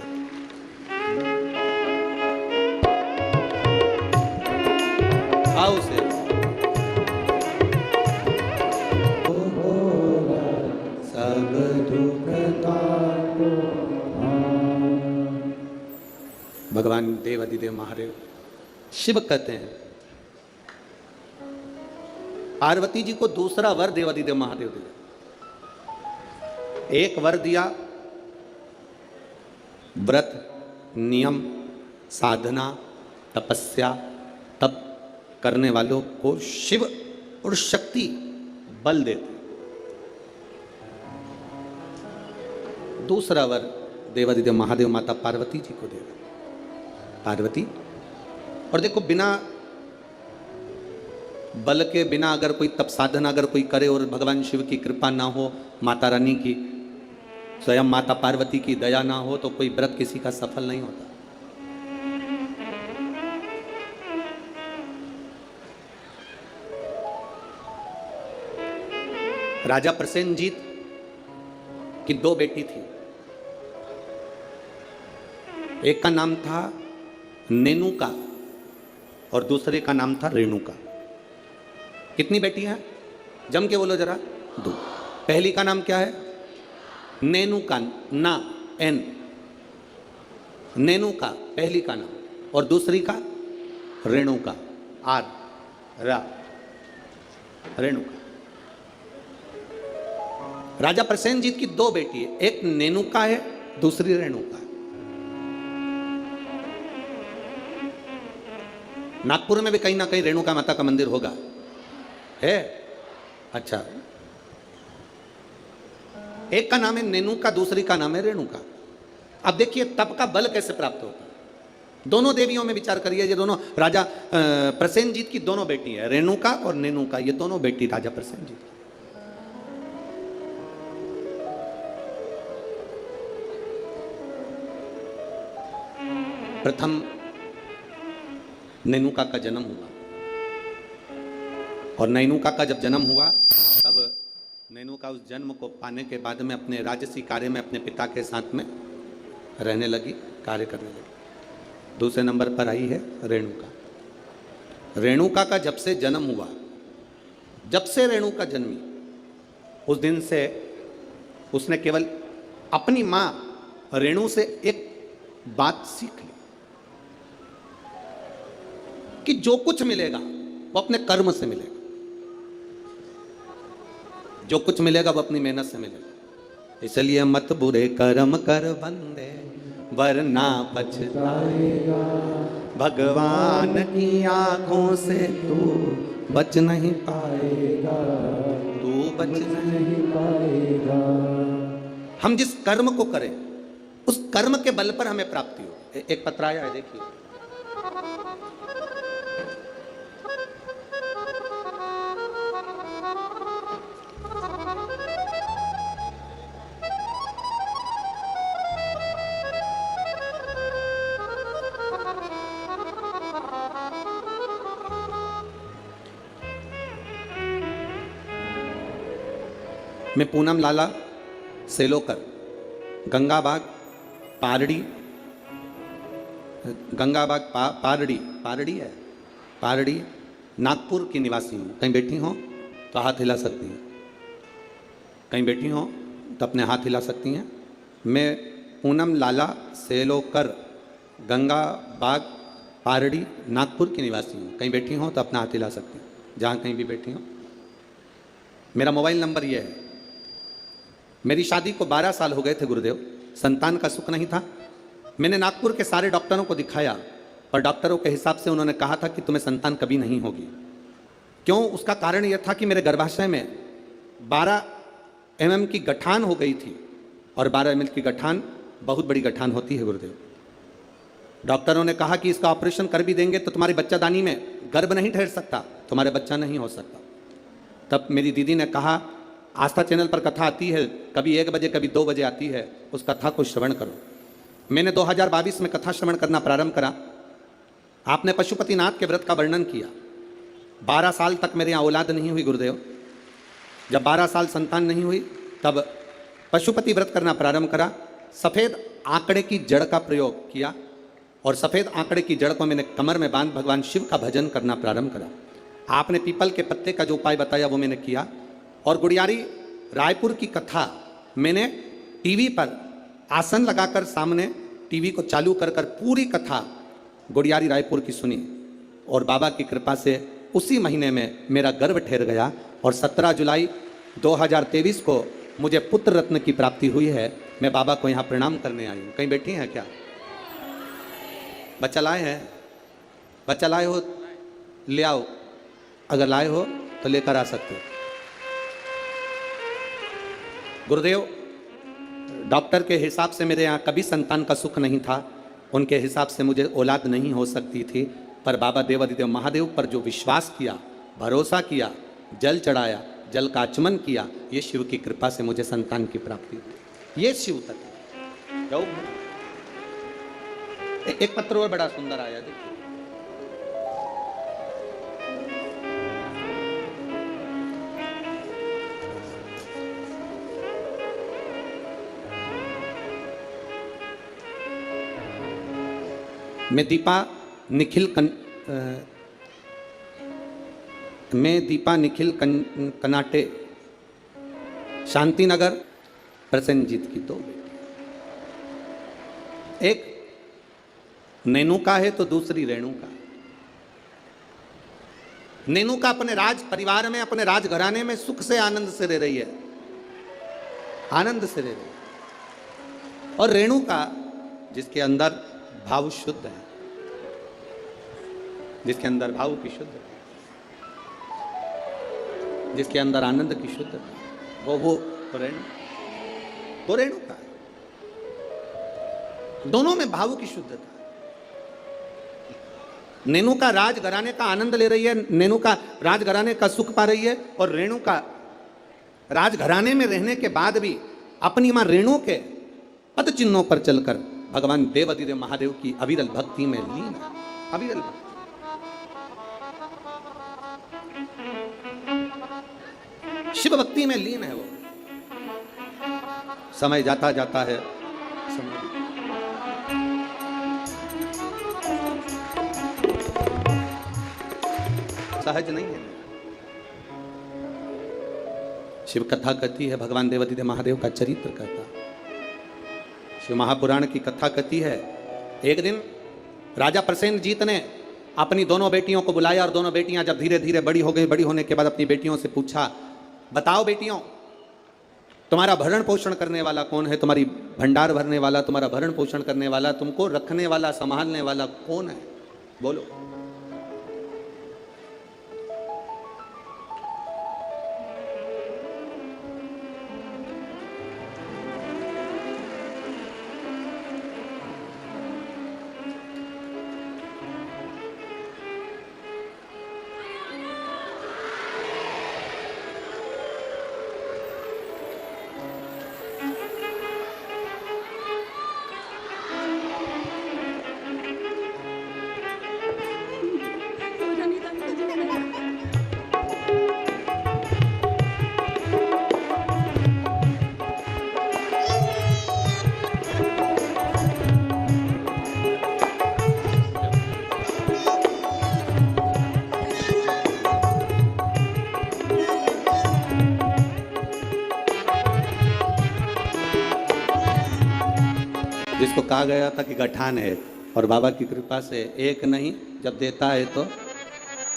आओ से सब दुख तारो। भगवान देव अधिदेव महादेव शिव कहते हैं पार्वती जी को दूसरा वर देव अधिदेव महादेव दिया। एक वर दिया व्रत, नियम, साधना, तपस्या, तप करने वालों को शिव और शक्ति बल देते। दूसरा वर देवादिदेव महादेव माता पार्वती जी को दे। पार्वती, और देखो बिना बल के, बिना अगर कोई तप साधना अगर कोई करे और भगवान शिव की कृपा ना हो, माता रानी की, स्वयं माता पार्वती की दया ना हो, तो कोई व्रत किसी का सफल नहीं होता। राजा प्रसेनजीत की दो बेटी थी। एक का नाम था नेनुका और दूसरे का नाम था रेणुका। कितनी बेटी हैं? जम के बोलो जरा। दो। पहली का नाम क्या है? नेनुका, ना एन, नेनुका पहली का नाम, और दूसरी का रेणुका, आर रा, रेणुका। राजा प्रसेनजीत की दो बेटी है, एक नेनुका है, दूसरी रेणुका है। नागपुर में भी कहीं ना कहीं रेणुका माता का मंदिर होगा, है? अच्छा, एक का नाम है नेनुका, दूसरी का नाम है रेणुका। अब देखिए तप का बल कैसे प्राप्त होता है। दोनों देवियों में विचार करिए। ये दोनों राजा प्रसेनजीत की दोनों बेटी है, रेणुका और नेनुका, ये दोनों बेटी राजा प्रसेनजीत की। प्रथम नेनुका का जन्म हुआ, और नेनुका का जब जन्म हुआ तब नेनुका उस जन्म को पाने के बाद में अपने राजसी कार्य में अपने पिता के साथ में रहने लगी, कार्य करने लगी। दूसरे नंबर पर आई है रेणुका। रेणुका का जब से जन्म हुआ, जब से रेणुका जन्मी, उस दिन से उसने केवल अपनी मां रेणु से एक बात सीख ली कि जो कुछ मिलेगा वो अपने कर्म से मिलेगा, जो कुछ मिलेगा वो अपनी मेहनत से मिलेगा। इसलिए मत बुरे कर्म कर बंदे वरना पछताएगा, भगवान की आंखों से तू बच नहीं पाएगा, तू बच नहीं पाएगा। हम जिस कर्म को करें उस कर्म के बल पर हमें प्राप्ति हो। एक पत्र आया है, देखिए। मैं पूनम लाला सेलोकर, गंगाबाग पारड़ी, गंगाबाग पारड़ी है, पारड़ी नागपुर की निवासी हूँ। कहीं बैठी हो तो हाथ हिला सकती हैं, कहीं बैठी हो तो अपने हाथ हिला सकती हैं। मैं पूनम लाला सेलोकर, गंगाबाग पारड़ी नागपुर की निवासी हूँ। कहीं बैठी हो तो अपना हाथ हिला सकती हैं, जहाँ कहीं भी बैठी हो। मेरा मोबाइल नंबर ये है। मेरी शादी को 12 साल हो गए थे गुरुदेव, संतान का सुख नहीं था। मैंने नागपुर के सारे डॉक्टरों को दिखाया, पर डॉक्टरों के हिसाब से उन्होंने कहा था कि तुम्हें संतान कभी नहीं होगी। क्यों? उसका कारण यह था कि मेरे गर्भाशय में 12 mm की गठान हो गई थी, और 12 mm की गठान बहुत बड़ी गठान होती है गुरुदेव। डॉक्टरों ने कहा कि इसका ऑपरेशन कर भी देंगे तो तुम्हारी बच्चादानी में गर्भ नहीं ठहर सकता, तुम्हारे बच्चा नहीं हो सकता। तब मेरी दीदी ने कहा, आस्था चैनल पर कथा आती है, कभी 1 बजे कभी 2 बजे आती है, उस कथा को श्रवण करो। मैंने 2022 में कथा श्रवण करना प्रारंभ करा। आपने पशुपतिनाथ के व्रत का वर्णन किया। 12 साल तक मेरे यहाँ औलाद नहीं हुई गुरुदेव। जब 12 साल संतान नहीं हुई तब पशुपति व्रत करना प्रारंभ करा। सफ़ेद आंकड़े की जड़ का प्रयोग किया और सफ़ेद आंकड़े की जड़ को मैंने कमर में बांध भगवान शिव का भजन करना प्रारंभ करा। आपने पीपल के पत्ते का जो उपाय बताया वो मैंने किया। और गुड़ियारी रायपुर की कथा मैंने टीवी पर आसन लगाकर सामने टीवी को चालू कर पूरी कथा गुड़ियारी रायपुर की सुनी और बाबा की कृपा से उसी महीने में मेरा गर्भ ठहर गया और 17 जुलाई 2023 को मुझे पुत्र रत्न की प्राप्ति हुई है। मैं बाबा को यहाँ प्रणाम करने आई हूँ। कहीं बैठी हैं क्या? बच्चा लाए हैं? बच्चा लाए हो ले आओ, अगर लाए हो तो लेकर आ सकते हो। गुरुदेव, डॉक्टर के हिसाब से मेरे यहाँ कभी संतान का सुख नहीं था, उनके हिसाब से मुझे औलाद नहीं हो सकती थी, पर बाबा देवाधिदेव महादेव पर जो विश्वास किया, भरोसा किया, जल चढ़ाया, जल का आचमन किया, ये शिव की कृपा से मुझे संतान की प्राप्ति हुई। ये शिव तत्व। जाओ, एक पत्र और बड़ा सुंदर आया, देखिए। मैं दीपा निखिल कनाटे, शांतिनगर, प्रसेनजीत की 2 बेटी। एक नेनुका है तो दूसरी रेणुका। नेनुका अपने राज परिवार में, अपने राजघराने में सुख से आनंद से रह रही है, आनंद से रह रही है। और रेणुका जिसके अंदर भाव शुद्ध है, जिसके अंदर भाव की शुद्ध है, जिसके अंदर आनंद की शुद्ध है, वो रेणुका है। दोनों में भाव की शुद्धता। नेनुका राजघराने का आनंद ले रही है, नेनुका राजघराने का सुख पा रही है, और रेणुका राजघराने में रहने के बाद भी अपनी मां रेणु के पद चिन्हों पर चलकर भगवान देवाधिदेव महादेव की अविरल भक्ति में लीन है। अविरल भक्ति, शिव भक्ति में लीन है वो। समय जाता जाता है, सहज नहीं है। शिव कथा कहती है, भगवान देवाधिदेव महादेव का चरित्र कहता। शिव महापुराण की कथा कहती है, एक दिन राजा प्रसेनजीत ने अपनी दोनों बेटियों को बुलाया और दोनों बेटियां जब धीरे धीरे बड़ी हो गई, बड़ी होने के बाद अपनी बेटियों से पूछा, बताओ बेटियों, तुम्हारा भरण पोषण करने वाला कौन है? तुम्हारी भंडार भरने वाला, तुम्हारा भरण पोषण करने वाला, तुमको रखने वाला, संभालने वाला कौन है? बोलो। जिसको कहा गया था कि गठान है, और बाबा की कृपा से एक नहीं, जब देता है तो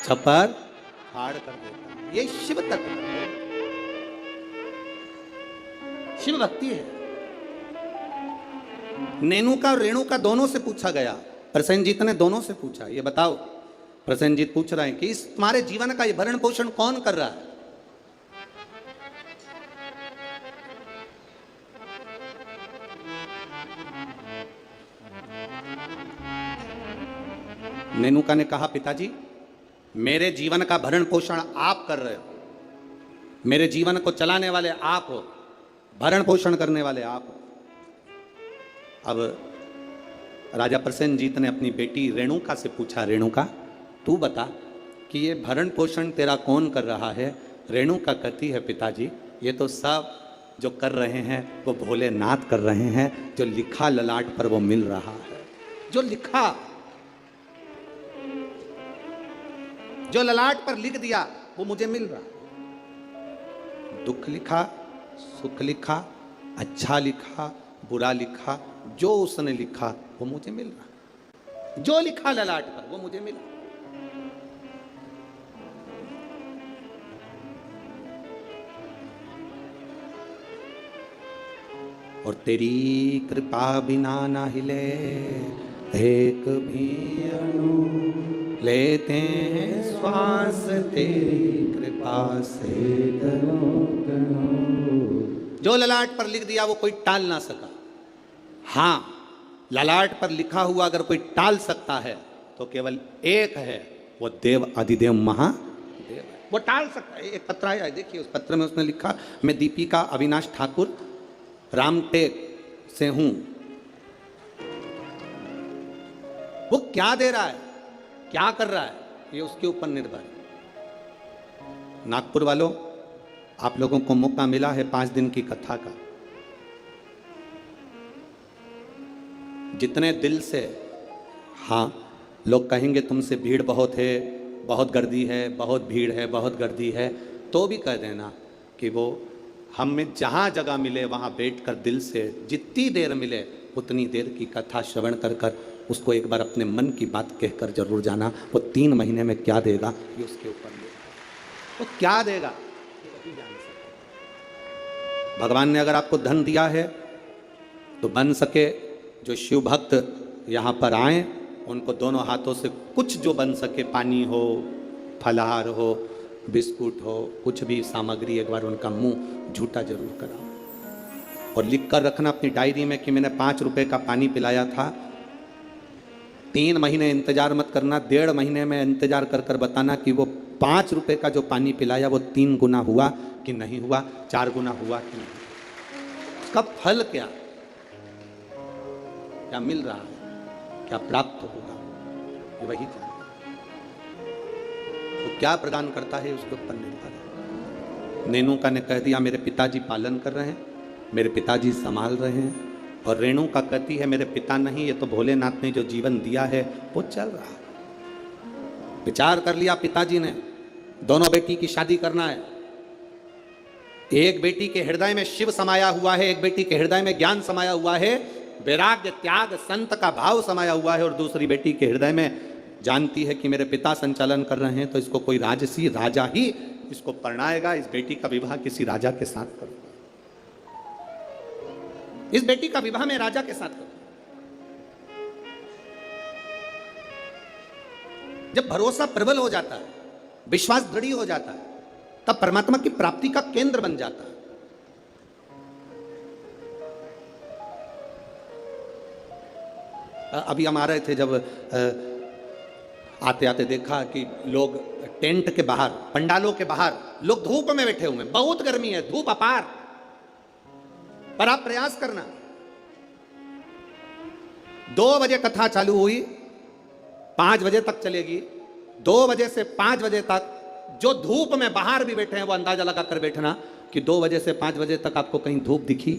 छप्पर फाड़ कर देता है। ये शिव तत्व है, शिव भक्ति है। नेनुका और रेणुका दोनों से पूछा गया। प्रसेनजीत ने दोनों से पूछा, ये बताओ। प्रसेनजीत पूछ रहे हैं कि इस तुम्हारे जीवन का ये भरण पोषण कौन कर रहा है? नेनुका ने कहा, पिताजी, मेरे जीवन का भरण पोषण आप कर रहे हो, मेरे जीवन को चलाने वाले आप हो, भरण पोषण करने वाले आप हो। अब राजा प्रसेनजीत ने अपनी बेटी रेणुका से पूछा, रेणुका तू बता कि ये भरण पोषण तेरा कौन कर रहा है? रेणुका कहती है पिताजी ये तो सब जो कर रहे हैं वो भोलेनाथ कर रहे हैं, जो लिखा ललाट पर वो मिल रहा है, जो लिखा, जो ललाट पर लिख दिया वो मुझे मिल रहा है। दुख लिखा, सुख लिखा, अच्छा लिखा, बुरा लिखा, जो उसने लिखा वो मुझे मिल रहा, जो लिखा ललाट पर वो मुझे मिला। और तेरी कृपा बिना ना हिले एक भी अणु, लेते हैं श्वास तेरी कृपा से गनो गनो। जो ललाट पर लिख दिया वो कोई टाल ना सका। हाँ, ललाट पर लिखा हुआ अगर कोई टाल सकता है तो केवल एक है, वो देव अधिदेव महादेव है, वो टाल सकता है। एक पत्र आया, देखिए उस पत्र में उसने लिखा, मैं दीपिका अविनाश ठाकुर रामटेक से हूं। वो क्या दे रहा है, क्या कर रहा है, ये उसके ऊपर निर्भर है। नागपुर वालों, आप लोगों को मौका मिला है 5 दिन की कथा का। जितने दिल से, हाँ लोग कहेंगे तुमसे भीड़ बहुत है, बहुत गर्दी है, बहुत भीड़ है, बहुत गर्दी है, तो भी कह देना कि वो हमें जहाँ जगह मिले वहाँ बैठकर दिल से जितनी देर मिले उतनी देर की कथा श्रवण कर कर उसको एक बार अपने मन की बात कहकर जरूर जाना। वो 3 महीने में क्या देगा ये उसके ऊपर है, वो क्या देगा ये वही जान सकता। भगवान ने अगर आपको धन दिया है तो बन सके जो शिव भक्त यहाँ पर आए उनको दोनों हाथों से कुछ जो बन सके, पानी हो, फलाहार हो, बिस्कुट हो, कुछ भी सामग्री, एक बार उनका मुंह झूठा जरूर कराओ। और लिख कर रखना अपनी डायरी में कि मैंने 5 रुपए का पानी पिलाया था। 3 महीने इंतजार मत करना, 1.5 महीने में इंतजार कर कर बताना कि वो 5 रुपए का जो पानी पिलाया वो 3 गुना हुआ कि नहीं हुआ, 4 गुना हुआ कि नहीं। उसका फल क्या क्या मिल रहा है, क्या प्राप्त होगा, ये वही जाने। तो क्या प्रदान करता है उसके ऊपर निर्भर है। रेणुका ने कह दिया मेरे पिताजी पालन कर रहे हैं, मेरे पिताजी संभाल रहे हैं। और रेणुका कहती है मेरे पिता नहीं, ये तो भोलेनाथ ने जो जीवन दिया है वो चल रहा है। विचार कर लिया पिताजी ने, दोनों बेटी की शादी करना है। एक बेटी के हृदय में शिव समाया हुआ है, एक बेटी के हृदय में ज्ञान समाया हुआ है, वैराग्य त्याग संत का भाव समाया हुआ है। और दूसरी बेटी के हृदय में जानती है कि मेरे पिता संचालन कर रहे हैं तो इसको कोई राजसी राजा ही इसको परणाएगा। इस बेटी का विवाह किसी राजा के साथ करूंगा, इस बेटी का विवाह मैं राजा के साथ करूंगा। जब भरोसा प्रबल हो जाता है, विश्वास दृढ़ हो जाता है, तब परमात्मा की प्राप्ति का केंद्र बन जाता है। अभी हम आ रहे थे, जब आते आते देखा कि लोग टेंट के बाहर, पंडालों के बाहर लोग धूप में बैठे हुए हैं। बहुत गर्मी है, धूप अपार, पर आप प्रयास करना। 2 बजे कथा चालू हुई, 5 बजे तक चलेगी। 2 बजे से 5 बजे तक जो धूप में बाहर भी बैठे हैं वो अंदाजा लगा कर बैठना कि 2 बजे से 5 बजे तक आपको कहीं धूप दिखी,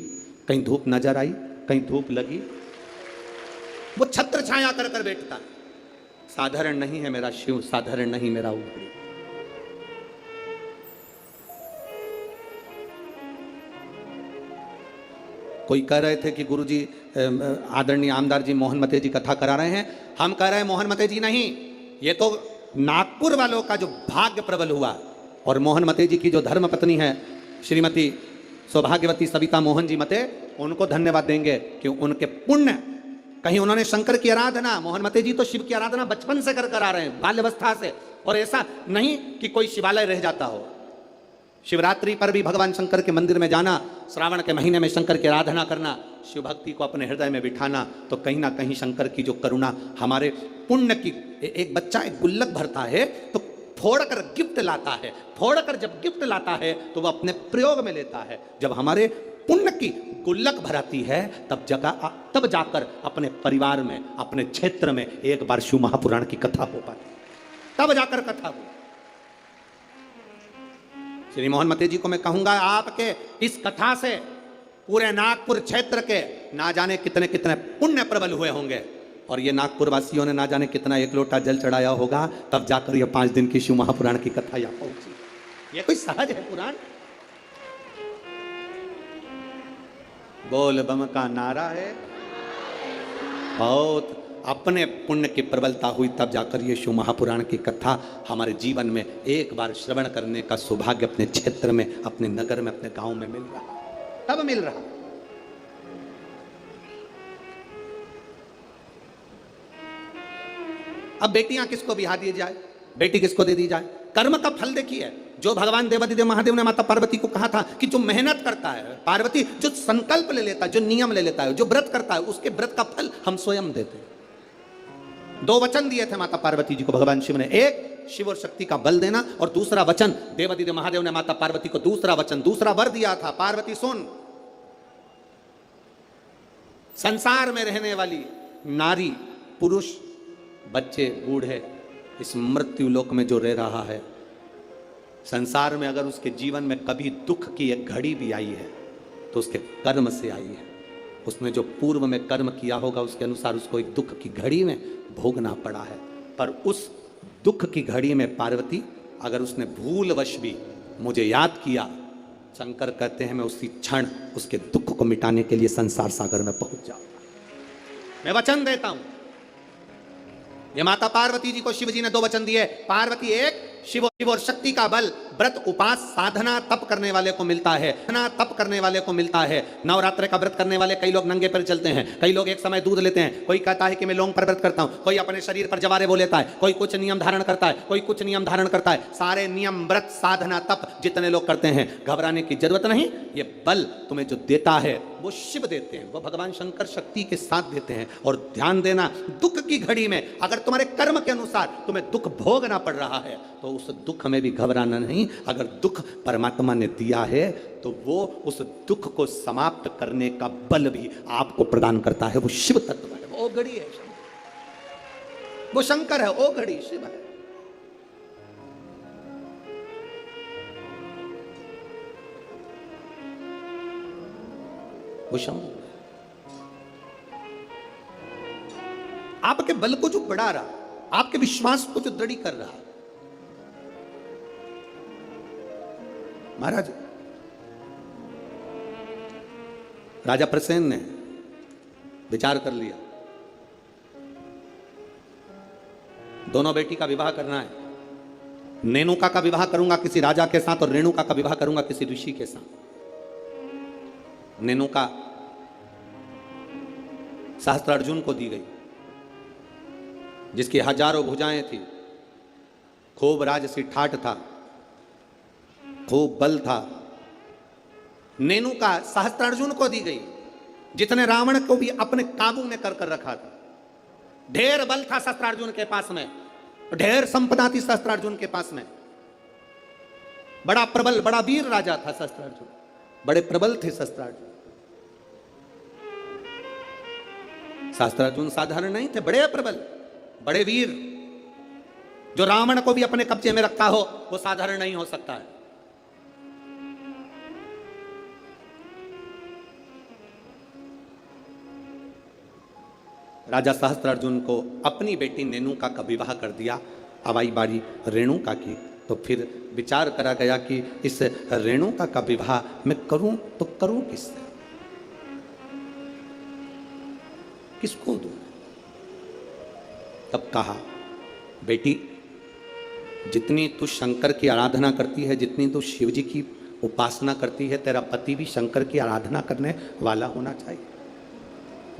कहीं धूप नजर आई, कहीं धूप लगी। वो छत्र छाया कर कर बैठता। साधारण नहीं है मेरा शिव, साधारण नहीं मेरा ऊपरी। कोई कह रहे थे कि गुरुजी, आदरणीय आमदार जी मोहन मते जी कथा करा रहे हैं। हम कह रहे हैं मोहन मते जी नहीं, ये तो नागपुर वालों का जो भाग्य प्रबल हुआ। और मोहन मते जी की जो धर्म पत्नी है श्रीमती सौभाग्यवती सविता मोहन जी मते, उनको धन्यवाद देंगे कि उनके पुण्य, कहीं उन्होंने शंकर की आराधना, मोहन मते जी तो शिव की आराधना बचपन से कर आ रहे हैं, बाल्यावस्था से। और ऐसा नहीं कि कोई शिवालय रह जाता हो। शिवरात्रि पर भी भगवान शंकर के मंदिर में जाना, श्रावण के महीने में शंकर की आराधना करना, शिव भक्ति को अपने हृदय में बिठाना, तो कहीं ना कहीं शंकर की जो करुणा हमारे पुण्य की। एक बच्चा एक गुल्लक भरता है तो फोड़कर गिफ्ट लाता है, फोड़कर जब गिफ्ट लाता है तो वह अपने प्रयोग में लेता है। जब हमारे पुण्य की गुल्लक भराती है तब जाकर अपने परिवार में, अपने क्षेत्र में एक बार शिव महापुराण की कथा हो पाती, तब जाकर कथा हो। श्री मोहन मते जी को मैं कहूंगा, आपके इस कथा से पूरे नागपुर क्षेत्र के ना जाने कितने कितने पुण्य प्रबल हुए होंगे, और ये नागपुर वासियों ने ना जाने कितना एक लोटा जल चढ़ाया होगा, तब जाकर ये 5 दिन की शिव महापुराण की कथा यहाँ पहुंची। ये कोई सहज है पुराण? बोल बम का नारा है, बहुत अपने पुण्य की प्रबलता हुई, तब जाकर ये शिव महापुराण की कथा हमारे जीवन में एक बार श्रवण करने का सौभाग्य अपने क्षेत्र में, अपने नगर में, अपने गांव में मिल रहा, तब मिल रहा। अब बेटियां किसको बिहा दी जाए, बेटी किसको दे दी जाए? कर्म का फल देखिए, जो भगवान देवादिदेव महादेव ने माता पार्वती को कहा था कि जो मेहनत करता है, पार्वती जो संकल्प ले लेता है, जो नियम ले लेता है, जो व्रत करता है, उसके व्रत का फल हम स्वयं देते हैं। 2 वचन दिए थे माता पार्वती जी को भगवान शिव ने, एक शिव और शक्ति का बल देना, और दूसरा वचन देवादिदेव महादेव ने माता पार्वती को दूसरा वचन, दूसरा वर दिया था, पार्वती सुन, संसार में रहने वाली नारी, पुरुष, बच्चे, बूढ़े, इस मृत्यु लोक में जो रह रहा है, संसार में अगर उसके जीवन में कभी दुख की एक घड़ी भी आई है तो उसके कर्म से आई है। उसने जो पूर्व में कर्म किया होगा उसके अनुसार उसको एक दुख की घड़ी में भोगना पड़ा है। पर उस दुख की घड़ी में पार्वती, अगर उसने भूलवश भी मुझे याद किया, शंकर कहते हैं मैं उसी क्षण उसके दुख को मिटाने के लिए संसार सागर में पहुंच जाऊंगा। मैं वचन देता हूं। ये माता पार्वती जी को शिव जी ने 2 वचन दिए। पार्वती, एक शिव और शक्ति का बल व्रत उपास साधना तप करने वाले को मिलता है, तप करने वाले को मिलता है। नवरात्र का व्रत करने वाले कई लोग नंगे पैर चलते हैं, कई लोग एक समय दूध लेते हैं, कोई कहता है कि मैं लौंग पर व्रत करता हूं, कोई अपने शरीर पर जवारे वो लेता है, कोई कुछ नियम धारण करता है, कोई कुछ नियम धारण करता है। सारे नियम, व्रत, साधना, तप जितने लोग करते हैं, घबराने की जरूरत नहीं। ये बल तुम्हें जो देता है वो शिव देते हैं, वो भगवान शंकर शक्ति के साथ देते हैं। और ध्यान देना, दुख की घड़ी में अगर तुम्हारे कर्म के अनुसार तुम्हें दुख भोगना पड़ रहा है तो उस दुख में भी घबराना नहीं। अगर दुख परमात्मा ने दिया है तो वो उस दुख को समाप्त करने का बल भी आपको प्रदान करता है। वो शिव तत्व है, वो घड़ी है, वो शंकर है, वो घड़ी शिव है। वो शंकर आपके बल को जो बढ़ा रहा, आपके विश्वास को जो दृढ़ कर रहा। महाराज, राजा प्रसेन ने विचार कर लिया, दोनों बेटी का विवाह करना है। नेनुका का विवाह करूंगा किसी राजा के साथ और रेणुका का विवाह करूंगा किसी ऋषि के साथ। नेनुका सहस्त्रार्जुन को दी गई, जिसकी हजारों भुजाएं थी, खूब राजसी ठाठ था, खूब बल था। नेनुका सहस्त्रार्जुन को दी गई, जितने रावण को भी अपने काबू में कर रखा था। ढेर बल था सहस्त्रार्जुन के पास में, ढेर संपदा थी सहस्त्रार्जुन के पास में। बड़ा प्रबल, बड़ा वीर राजा था सहस्त्रार्जुन, बड़े प्रबल थे सहस्त्रार्जुन। सहस्त्रार्जुन साधारण नहीं थे, बड़े प्रबल, बड़े वीर। जो रावण को भी अपने कब्जे में रखता हो वो साधारण नहीं हो सकता है। राजा सहस्त्रार्जुन को अपनी बेटी नेनुका का विवाह कर दिया। अब आई बारी रेणुका की, तो फिर विचार करा गया कि इस रेणुका का विवाह मैं करूं तो करूं किससे, किसको दूं। तब कहा, बेटी जितनी तू शंकर की आराधना करती है, जितनी तू शिव जी की उपासना करती है, तेरा पति भी शंकर की आराधना करने वाला होना चाहिए।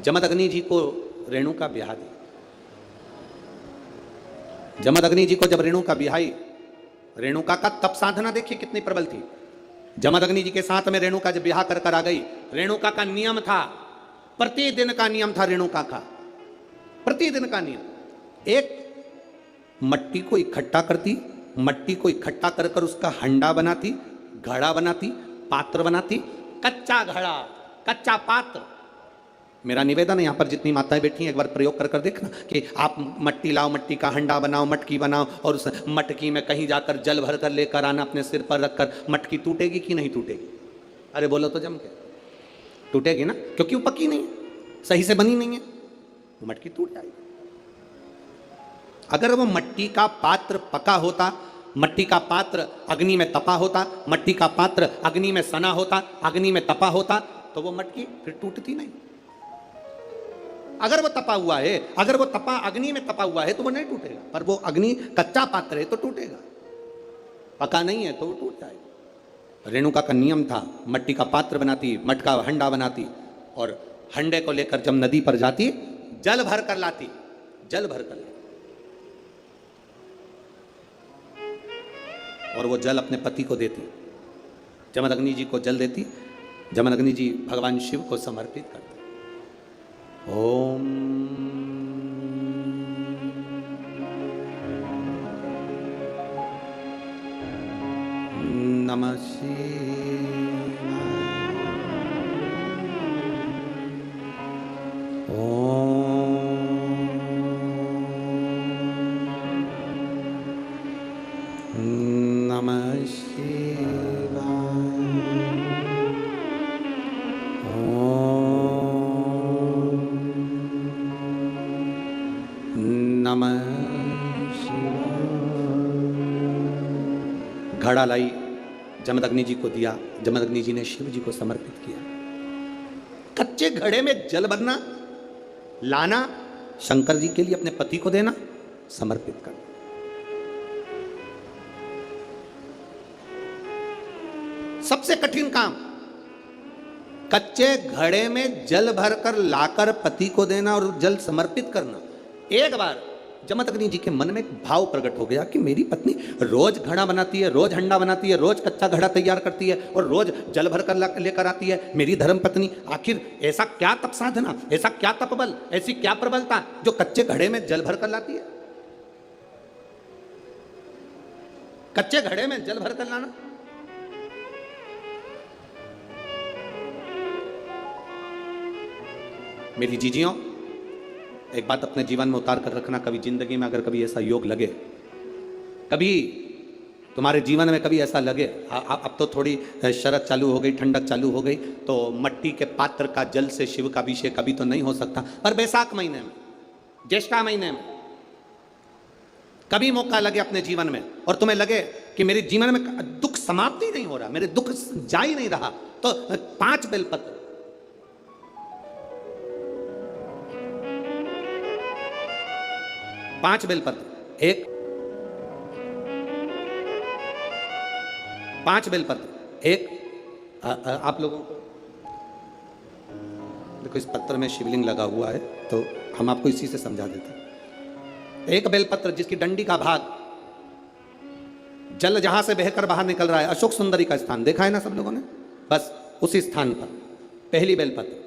जमदग्नि जी को रेणुका ब्याह दी। जमदग्नि जी को जब रेणुका ब्याही, रेणुका का तप साधना देखिए कितनी प्रबल थी। जमदग्नि जी के साथ में रेणुका जब ब्याह कर आ गई, रेणुका का नियम था, प्रतिदिन का नियम था रेणुका का, प्रतिदिन का नियम। एक मट्टी को इकट्ठा करती, मट्टी को इकट्ठा कर कर उसका हंडा बनाती, घड़ा बनाती, पात्र बनाती, कच्चा घड़ा, कच्चा पात्र, मेरा निवेदन है, यहाँ पर जितनी माताएं बैठी हैं एक बार प्रयोग कर देखना कि आप मट्टी लाओ, मट्टी का हंडा बनाओ, मटकी बनाओ और उस मटकी में कहीं जाकर जल भर कर लेकर आना, अपने सिर पर रखकर। मटकी टूटेगी कि नहीं टूटेगी? अरे बोलो तो जम के। टूटेगी ना, क्योंकि वो पकी नहीं है, सही से बनी नहीं है, वो मटकी टूट जाएगी। अगर वो मट्टी का पात्र पका होता, मट्टी का पात्र अग्नि में तपा होता, मट्टी का पात्र अग्नि में सना होता, अग्नि में तपा होता, तो वो मटकी फिर टूटती नहीं। अगर वो तपा हुआ है, अगर वो तपा अग्नि में तपा हुआ है तो वो नहीं टूटेगा, पर वो अग्नि कच्चा पात्र है तो टूटेगा, पका नहीं है तो वो टूट जाएगा। रेणुका का नियम था, मट्टी का पात्र बनाती, मटका हंडा बनाती और हंडे को लेकर जब नदी पर जाती जल भर कर लाती, जल भर कर लाती और वो जल अपने पति को देती। जमदग्नि जी को जल देती, जमदग्नि जी भगवान शिव को समर्पित करते। ओम नमः शिवाय। ओम नमः शिवाय। नमः शिवाय। घड़ा लाई, जमदग्नि जी को दिया, जमदग्नि जी ने शिव जी को समर्पित किया। कच्चे घड़े में जल भरना, लाना, शंकर जी के लिए अपने पति को देना, समर्पित करना। सबसे कठिन काम, कच्चे घड़े में जल भरकर लाकर पति को देना और जल समर्पित करना। एक बार जमदग्नि जी के मन में एक भाव प्रकट हो गया कि मेरी पत्नी रोज घड़ा बनाती है, रोज हंडा बनाती है, रोज कच्चा घड़ा तैयार करती है और रोज जल भर कर लेकर आती है। मेरी धर्म पत्नी, आखिर ऐसा क्या तप साधना, ऐसा क्या तपबल, ऐसी क्या प्रबलता जो कच्चे घड़े में जल भर कर लाती है? कच्चे घड़े में जल भर कर लाना। मेरी जीजियों, एक बात अपने जीवन में उतार कर रखना, कभी जिंदगी में अगर कभी ऐसा योग लगे, कभी तुम्हारे जीवन में कभी ऐसा लगे, अब तो थोड़ी शरद चालू हो गई, ठंडक चालू हो गई, तो मट्टी के पात्र का जल से शिव का अभिषेक कभी तो नहीं हो सकता, पर बैसाख महीने में, ज्येष्ठा महीने में कभी मौका लगे अपने जीवन में और तुम्हें लगे कि मेरे जीवन में दुख समाप्त ही नहीं हो रहा, मेरे दुख जा ही नहीं रहा, तो 5 बेलपत्र, 5 बेलपत्र, 5 बेलपत्र, आप लोगों को देखो इस पत्र में शिवलिंग लगा हुआ है तो हम आपको इसी से समझा देते हैं। 1 बेलपत्र जिसकी डंडी का भाग जल जहां से बहकर बाहर निकल रहा है, अशोक सुंदरी का स्थान देखा है ना सब लोगों ने, बस उसी स्थान पर पहली बेलपत्र।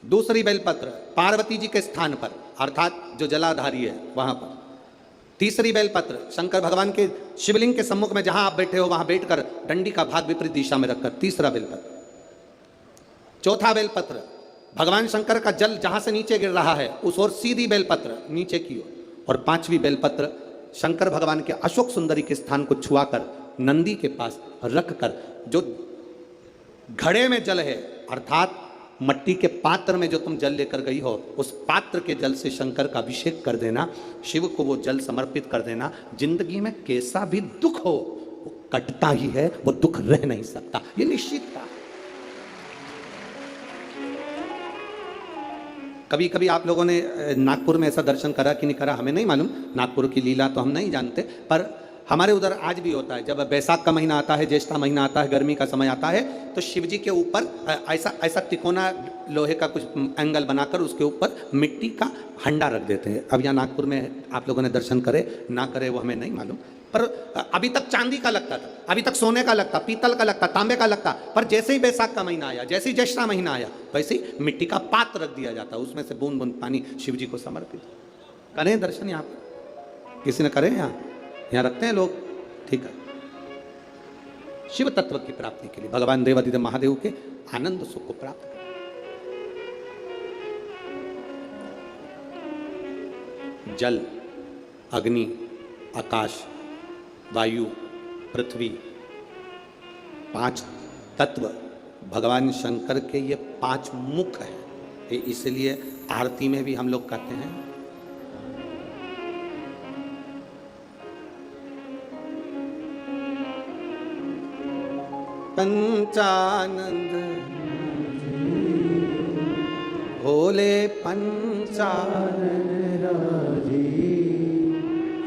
दूसरी बेलपत्र पार्वती जी के स्थान पर, अर्थात जो जलाधारी है वहां पर। तीसरी बेलपत्र शंकर भगवान के शिवलिंग के सम्मुख में जहां आप बैठे हो वहां बैठकर डंडी का भाग विपरीत दिशा में रखकर, तीसरा बेलपत्र। चौथा बेलपत्र भगवान शंकर का जल जहां से नीचे गिर रहा है उस ओर सीधी बेलपत्र नीचे की ओर। और 5वीं बेलपत्र शंकर भगवान के अशोक सुंदरी के स्थान को छुआकर नंदी के पास रखकर, जो घड़े में जल है अर्थात मट्टी के पात्र में जो तुम जल लेकर गई हो उस पात्र के जल से शंकर का अभिषेक कर देना, शिव को वो जल समर्पित कर देना। जिंदगी में कैसा भी दुख हो वो कटता ही है, वो दुख रह नहीं सकता, ये निश्चित था। कभी कभी आप लोगों ने नागपुर में ऐसा दर्शन करा कि नहीं करा हमें नहीं मालूम, नागपुर की लीला तो हम नहीं जानते, पर हमारे उधर आज भी होता है। जब बैसाख का महीना आता है, ज्येष्ठा महीना आता है, गर्मी का समय आता है, तो शिव जी के ऊपर ऐसा तिकोना लोहे का कुछ एंगल बनाकर उसके ऊपर मिट्टी का हंडा रख देते हैं। अब यहाँ नागपुर में आप लोगों ने दर्शन करे ना करे वो हमें नहीं मालूम, पर अभी तक चांदी का लगता था, अभी तक सोने का लगता, पीतल का लगता, तांबे का लगता, पर जैसे ही बैसाख का महीना आया, जैसे ही ज्येष्ठा महीना आया, वैसे ही मिट्टी का पात्र रख दिया जाता, उसमें से बूंद बूंद पानी शिव जी को समर्पित। करें दर्शन यहाँ पर, किसी ने करें यहाँ रखते हैं लोग, ठीक है। शिव तत्व की प्राप्ति के लिए, भगवान देवादिदेव महादेव के आनंद सुख को प्राप्त करें। जल, अग्नि, आकाश, वायु, पृथ्वी, 5 तत्व भगवान शंकर के ये 5 मुख हैं। ये इसलिए आरती में भी हम लोग कहते हैं पंचानंद भोले पंचानन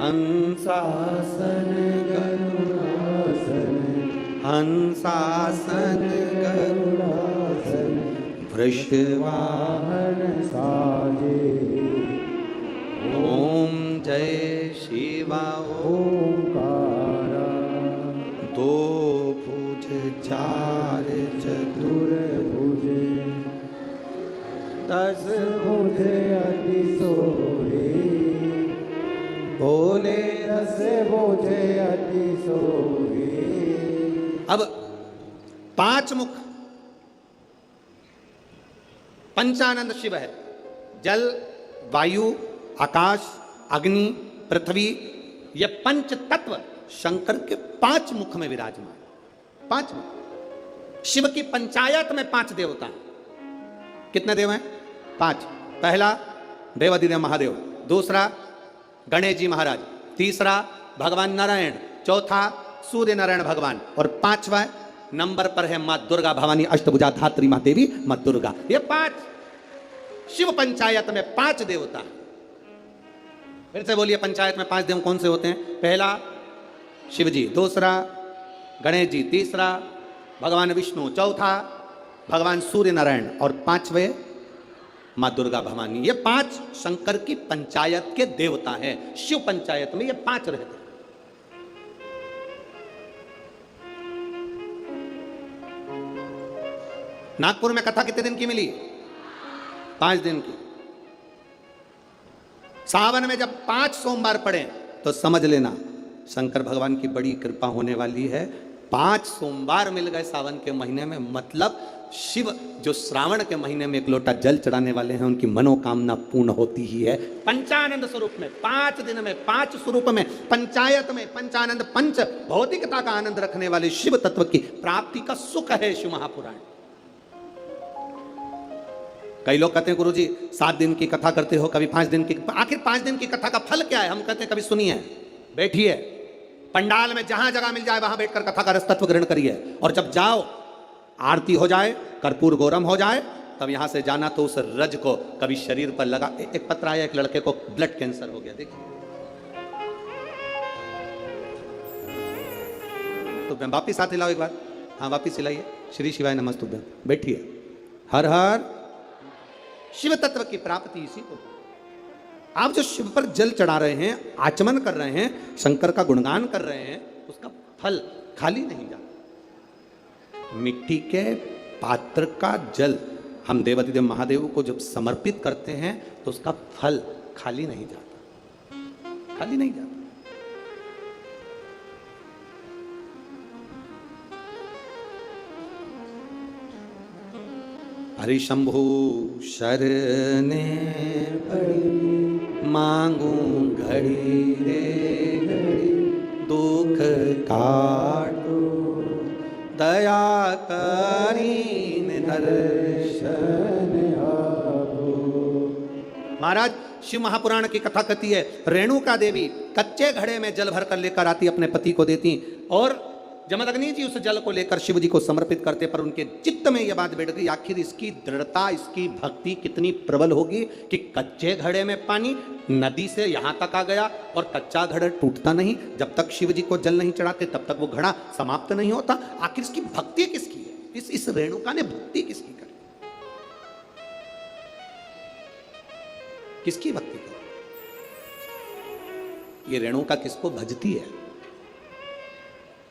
हंसासन गरुड़ासन हंसासन गरुड़ासन वृषवाहन साजे। ओम जय शिवा ओंकारा। 2 भुज 4 चतुर्भुज 10 भुज अति सोहे। बोले 10 भुज अति सोहे। अब 5 मुख पंचानंद शिव है। जल, वायु, आकाश, अग्नि, पृथ्वी, ये 5 तत्व शंकर के 5 मुख में विराजमान। 5 मुख। शिव की पंचायत में 5 देवता हैं। कितने देव हैं? 5। पहला देवाधिदेव महादेव, दूसरा गणेश जी महाराज, तीसरा भगवान नारायण, चौथा सूर्य नारायण भगवान, और 5वां नंबर पर है मां दुर्गा भवानी अष्टभुजा धात्री मां देवी मां दुर्गा। ये 5 शिव पंचायत में 5 देवता। फिर से बोलिए, पंचायत में 5 देव कौन से होते हैं? पहला शिव जी, दूसरा गणेश जी, तीसरा भगवान विष्णु, चौथा भगवान सूर्य नारायण, और 5वें मां दुर्गा भवानी। ये 5 शंकर की पंचायत के देवता हैं। शिव पंचायत में ये 5 रहते हैं। नागपुर में कथा कितने दिन की मिली? 5 दिन की। सावन में जब 5 सोमवार पड़े तो समझ लेना शंकर भगवान की बड़ी कृपा होने वाली है। 5 सोमवार मिल गए सावन के महीने में, मतलब शिव जो श्रावण के महीने में 1 लोटा जल चढ़ाने वाले हैं, उनकी मनोकामना पूर्ण होती ही है। पंचानंद स्वरूप में 5 दिन में 5 स्वरूप में पंचायत में पंचानंद पंच भौतिकता का आनंद रखने वाले शिव तत्व की प्राप्ति का सुख है शिव महापुराण। कई लोग कहते हैं गुरुजी 7 दिन की कथा करते हो, कभी 5 दिन की। आखिर 5 दिन की कथा का फल क्या है? हम कहते हैं कभी सुनिए, बैठिए, पंडाल में जहां जगह मिल जाए वहां बैठकर कथा का रस तत्व ग्रहण करिए, और जब जाओ आरती हो जाए, कर्पूर गौरम हो जाए, तब यहां से जाना तो उस रज को कभी शरीर पर लगा। एक पत्र आया, एक लड़के को ब्लड कैंसर हो गया, देखिए तो वापिस हाथ हिलाओ एक बार। हाँ वापिस हिलाइए। श्री शिवाय नमस्तुभ्यं। बैठिए। हर हर। शिव तत्व की प्राप्ति इसी को। आप जो शिव पर जल चढ़ा रहे हैं, आचमन कर रहे हैं, शंकर का गुणगान कर रहे हैं, उसका फल खाली नहीं जाता। मिट्टी के पात्र का जल हम देवाधिदेव महादेव को जब समर्पित करते हैं तो उसका फल खाली नहीं जाता, खाली नहीं जाता। हरि शंभु शरणे पड़ी, मांगू घड़ी रे घड़ी, दुख काटो दया करीन दर्शन आपो। महाराज शिव महापुराण की कथा कहती है, रेणुका देवी कच्चे घड़े में जल भर कर लेकर आती, अपने पति को देती, और जमदग्नि जी उस जल को लेकर शिव जी को समर्पित करते। पर उनके चित्त में यह बात बैठ गई, आखिर इसकी दृढ़ता, इसकी भक्ति कितनी प्रबल होगी कि कच्चे घड़े में पानी नदी से यहां तक आ गया, और कच्चा घड़ा टूटता नहीं। जब तक शिव जी को जल नहीं चढ़ाते तब तक वो घड़ा समाप्त नहीं होता। आखिर इसकी भक्ति किसकी है? इस रेणुका ने भक्ति किसकी करी? किसकी भक्ति करी? ये रेणुका किसको भजती है?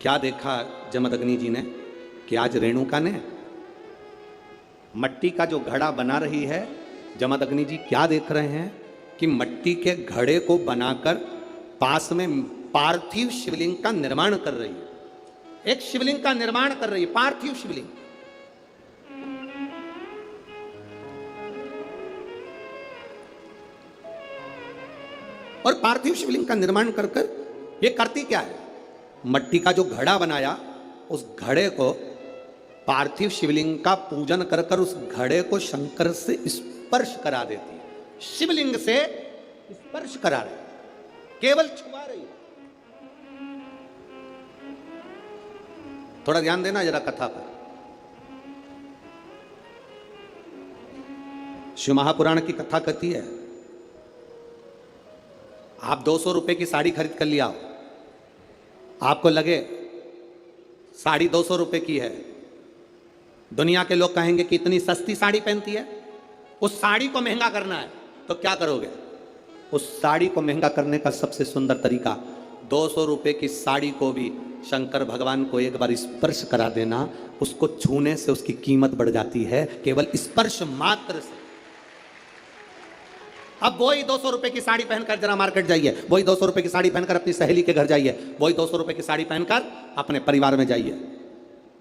क्या देखा जमदग्नि जी ने कि आज रेणुका ने मट्टी का जो घड़ा बना रही है, जमदग्नि जी क्या देख रहे हैं कि मट्टी के घड़े को बनाकर पास में पार्थिव शिवलिंग का निर्माण कर रही है। एक शिवलिंग का निर्माण कर रही है, पार्थिव शिवलिंग। और पार्थिव शिवलिंग का निर्माण कर कर ये करती क्या है, मट्टी का जो घड़ा बनाया उस घड़े को पार्थिव शिवलिंग का पूजन कर कर उस घड़े को शंकर से स्पर्श करा देती है, शिवलिंग से स्पर्श करा रही, केवल छुआ रही। थोड़ा ध्यान देना जरा कथा पर। शिव महापुराण की कथा कहती है, आप 200 रुपए की साड़ी खरीद कर लिया, आपको लगे साड़ी 200 रुपए की है, दुनिया के लोग कहेंगे कि इतनी सस्ती साड़ी पहनती है, उस साड़ी को महंगा करना है, तो क्या करोगे? उस साड़ी को महंगा करने का सबसे सुंदर तरीका 200 रुपए की साड़ी को भी शंकर भगवान को एक बार स्पर्श करा देना, उसको छूने से उसकी कीमत बढ़ जाती है, केवल स्पर्श मात्र से। अब वही 200 रुपए की साड़ी पहनकर जरा मार्केट जाइए, वही 200 रुपए की साड़ी पहनकर अपनी सहेली के घर जाइए, वही 200 रुपए की साड़ी पहनकर अपने परिवार में जाइए,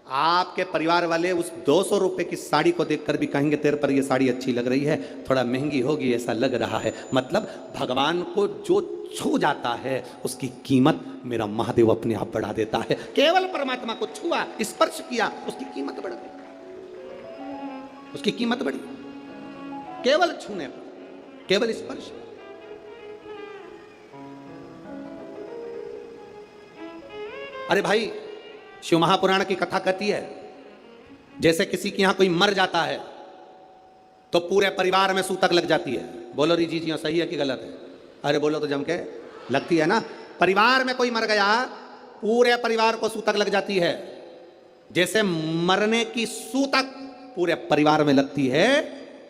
आपके परिवार वाले उस 200 रुपए की साड़ी को देखकर भी कहेंगे तेरे पर ये साड़ी अच्छी लग रही है, थोड़ा महंगी होगी ऐसा लग रहा है। मतलब भगवान को जो छू जाता है उसकी कीमत मेरा महादेव अपने आप बढ़ा देता है। केवल परमात्मा को छुआ, स्पर्श किया, उसकी कीमत बढ़ गई, उसकी कीमत बढ़ी, केवल छूने पर, केवल स्पर्श। अरे भाई, शिव महापुराण की कथा कहती है जैसे किसी के यहां कोई मर जाता है तो पूरे परिवार में सूतक लग जाती है। बोलो री जी सही है कि गलत है? अरे बोलो तो जम के, लगती है ना। परिवार में कोई मर गया, पूरे परिवार को सूतक लग जाती है। जैसे मरने की सूतक पूरे परिवार में लगती है,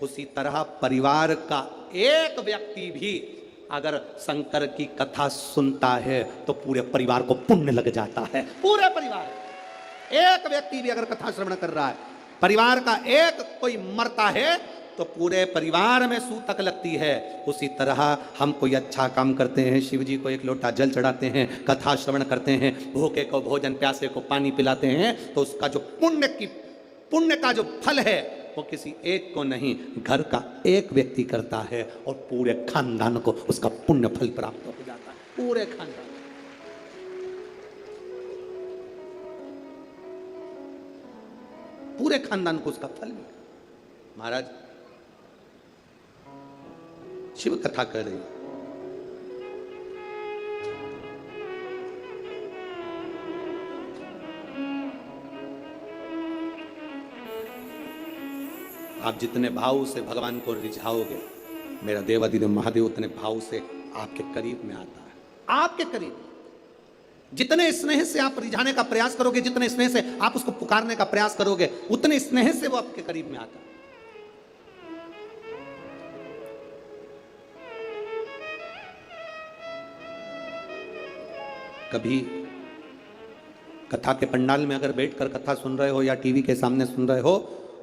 उसी तरह परिवार का एक व्यक्ति भी अगर शंकर की कथा सुनता है तो पूरे परिवार को पुण्य लग जाता है। पूरे परिवार, एक व्यक्ति भी अगर कथा श्रवण कर रहा है, परिवार का एक कोई मरता है तो पूरे परिवार में सूतक लगती है। उसी तरह हम कोई अच्छा काम करते हैं, शिव जी को एक लोटा जल चढ़ाते हैं, कथा श्रवण करते हैं, भूखे को भोजन, प्यासे को पानी पिलाते हैं, तो उसका जो पुण्य का जो फल है वो किसी एक को नहीं, घर का एक व्यक्ति करता है और पूरे खानदान को उसका पुण्य फल प्राप्त हो जाता है। पूरे खानदान, पूरे खानदान को उसका फल मिला। महाराज शिव कथा कर रही, आप जितने भाव से भगवान को रिझाओगे, मेरा देवाधिदेव महादेव उतने भाव से आपके करीब में आता है। आपके करीब जितने स्नेह से आप रिझाने का प्रयास करोगे, जितने स्नेह से आप उसको पुकारने का प्रयास करोगे, उतने स्नेह से वो आपके करीब में आता है। कभी कथा के पंडाल में अगर बैठकर कथा सुन रहे हो या टीवी के सामने सुन रहे हो,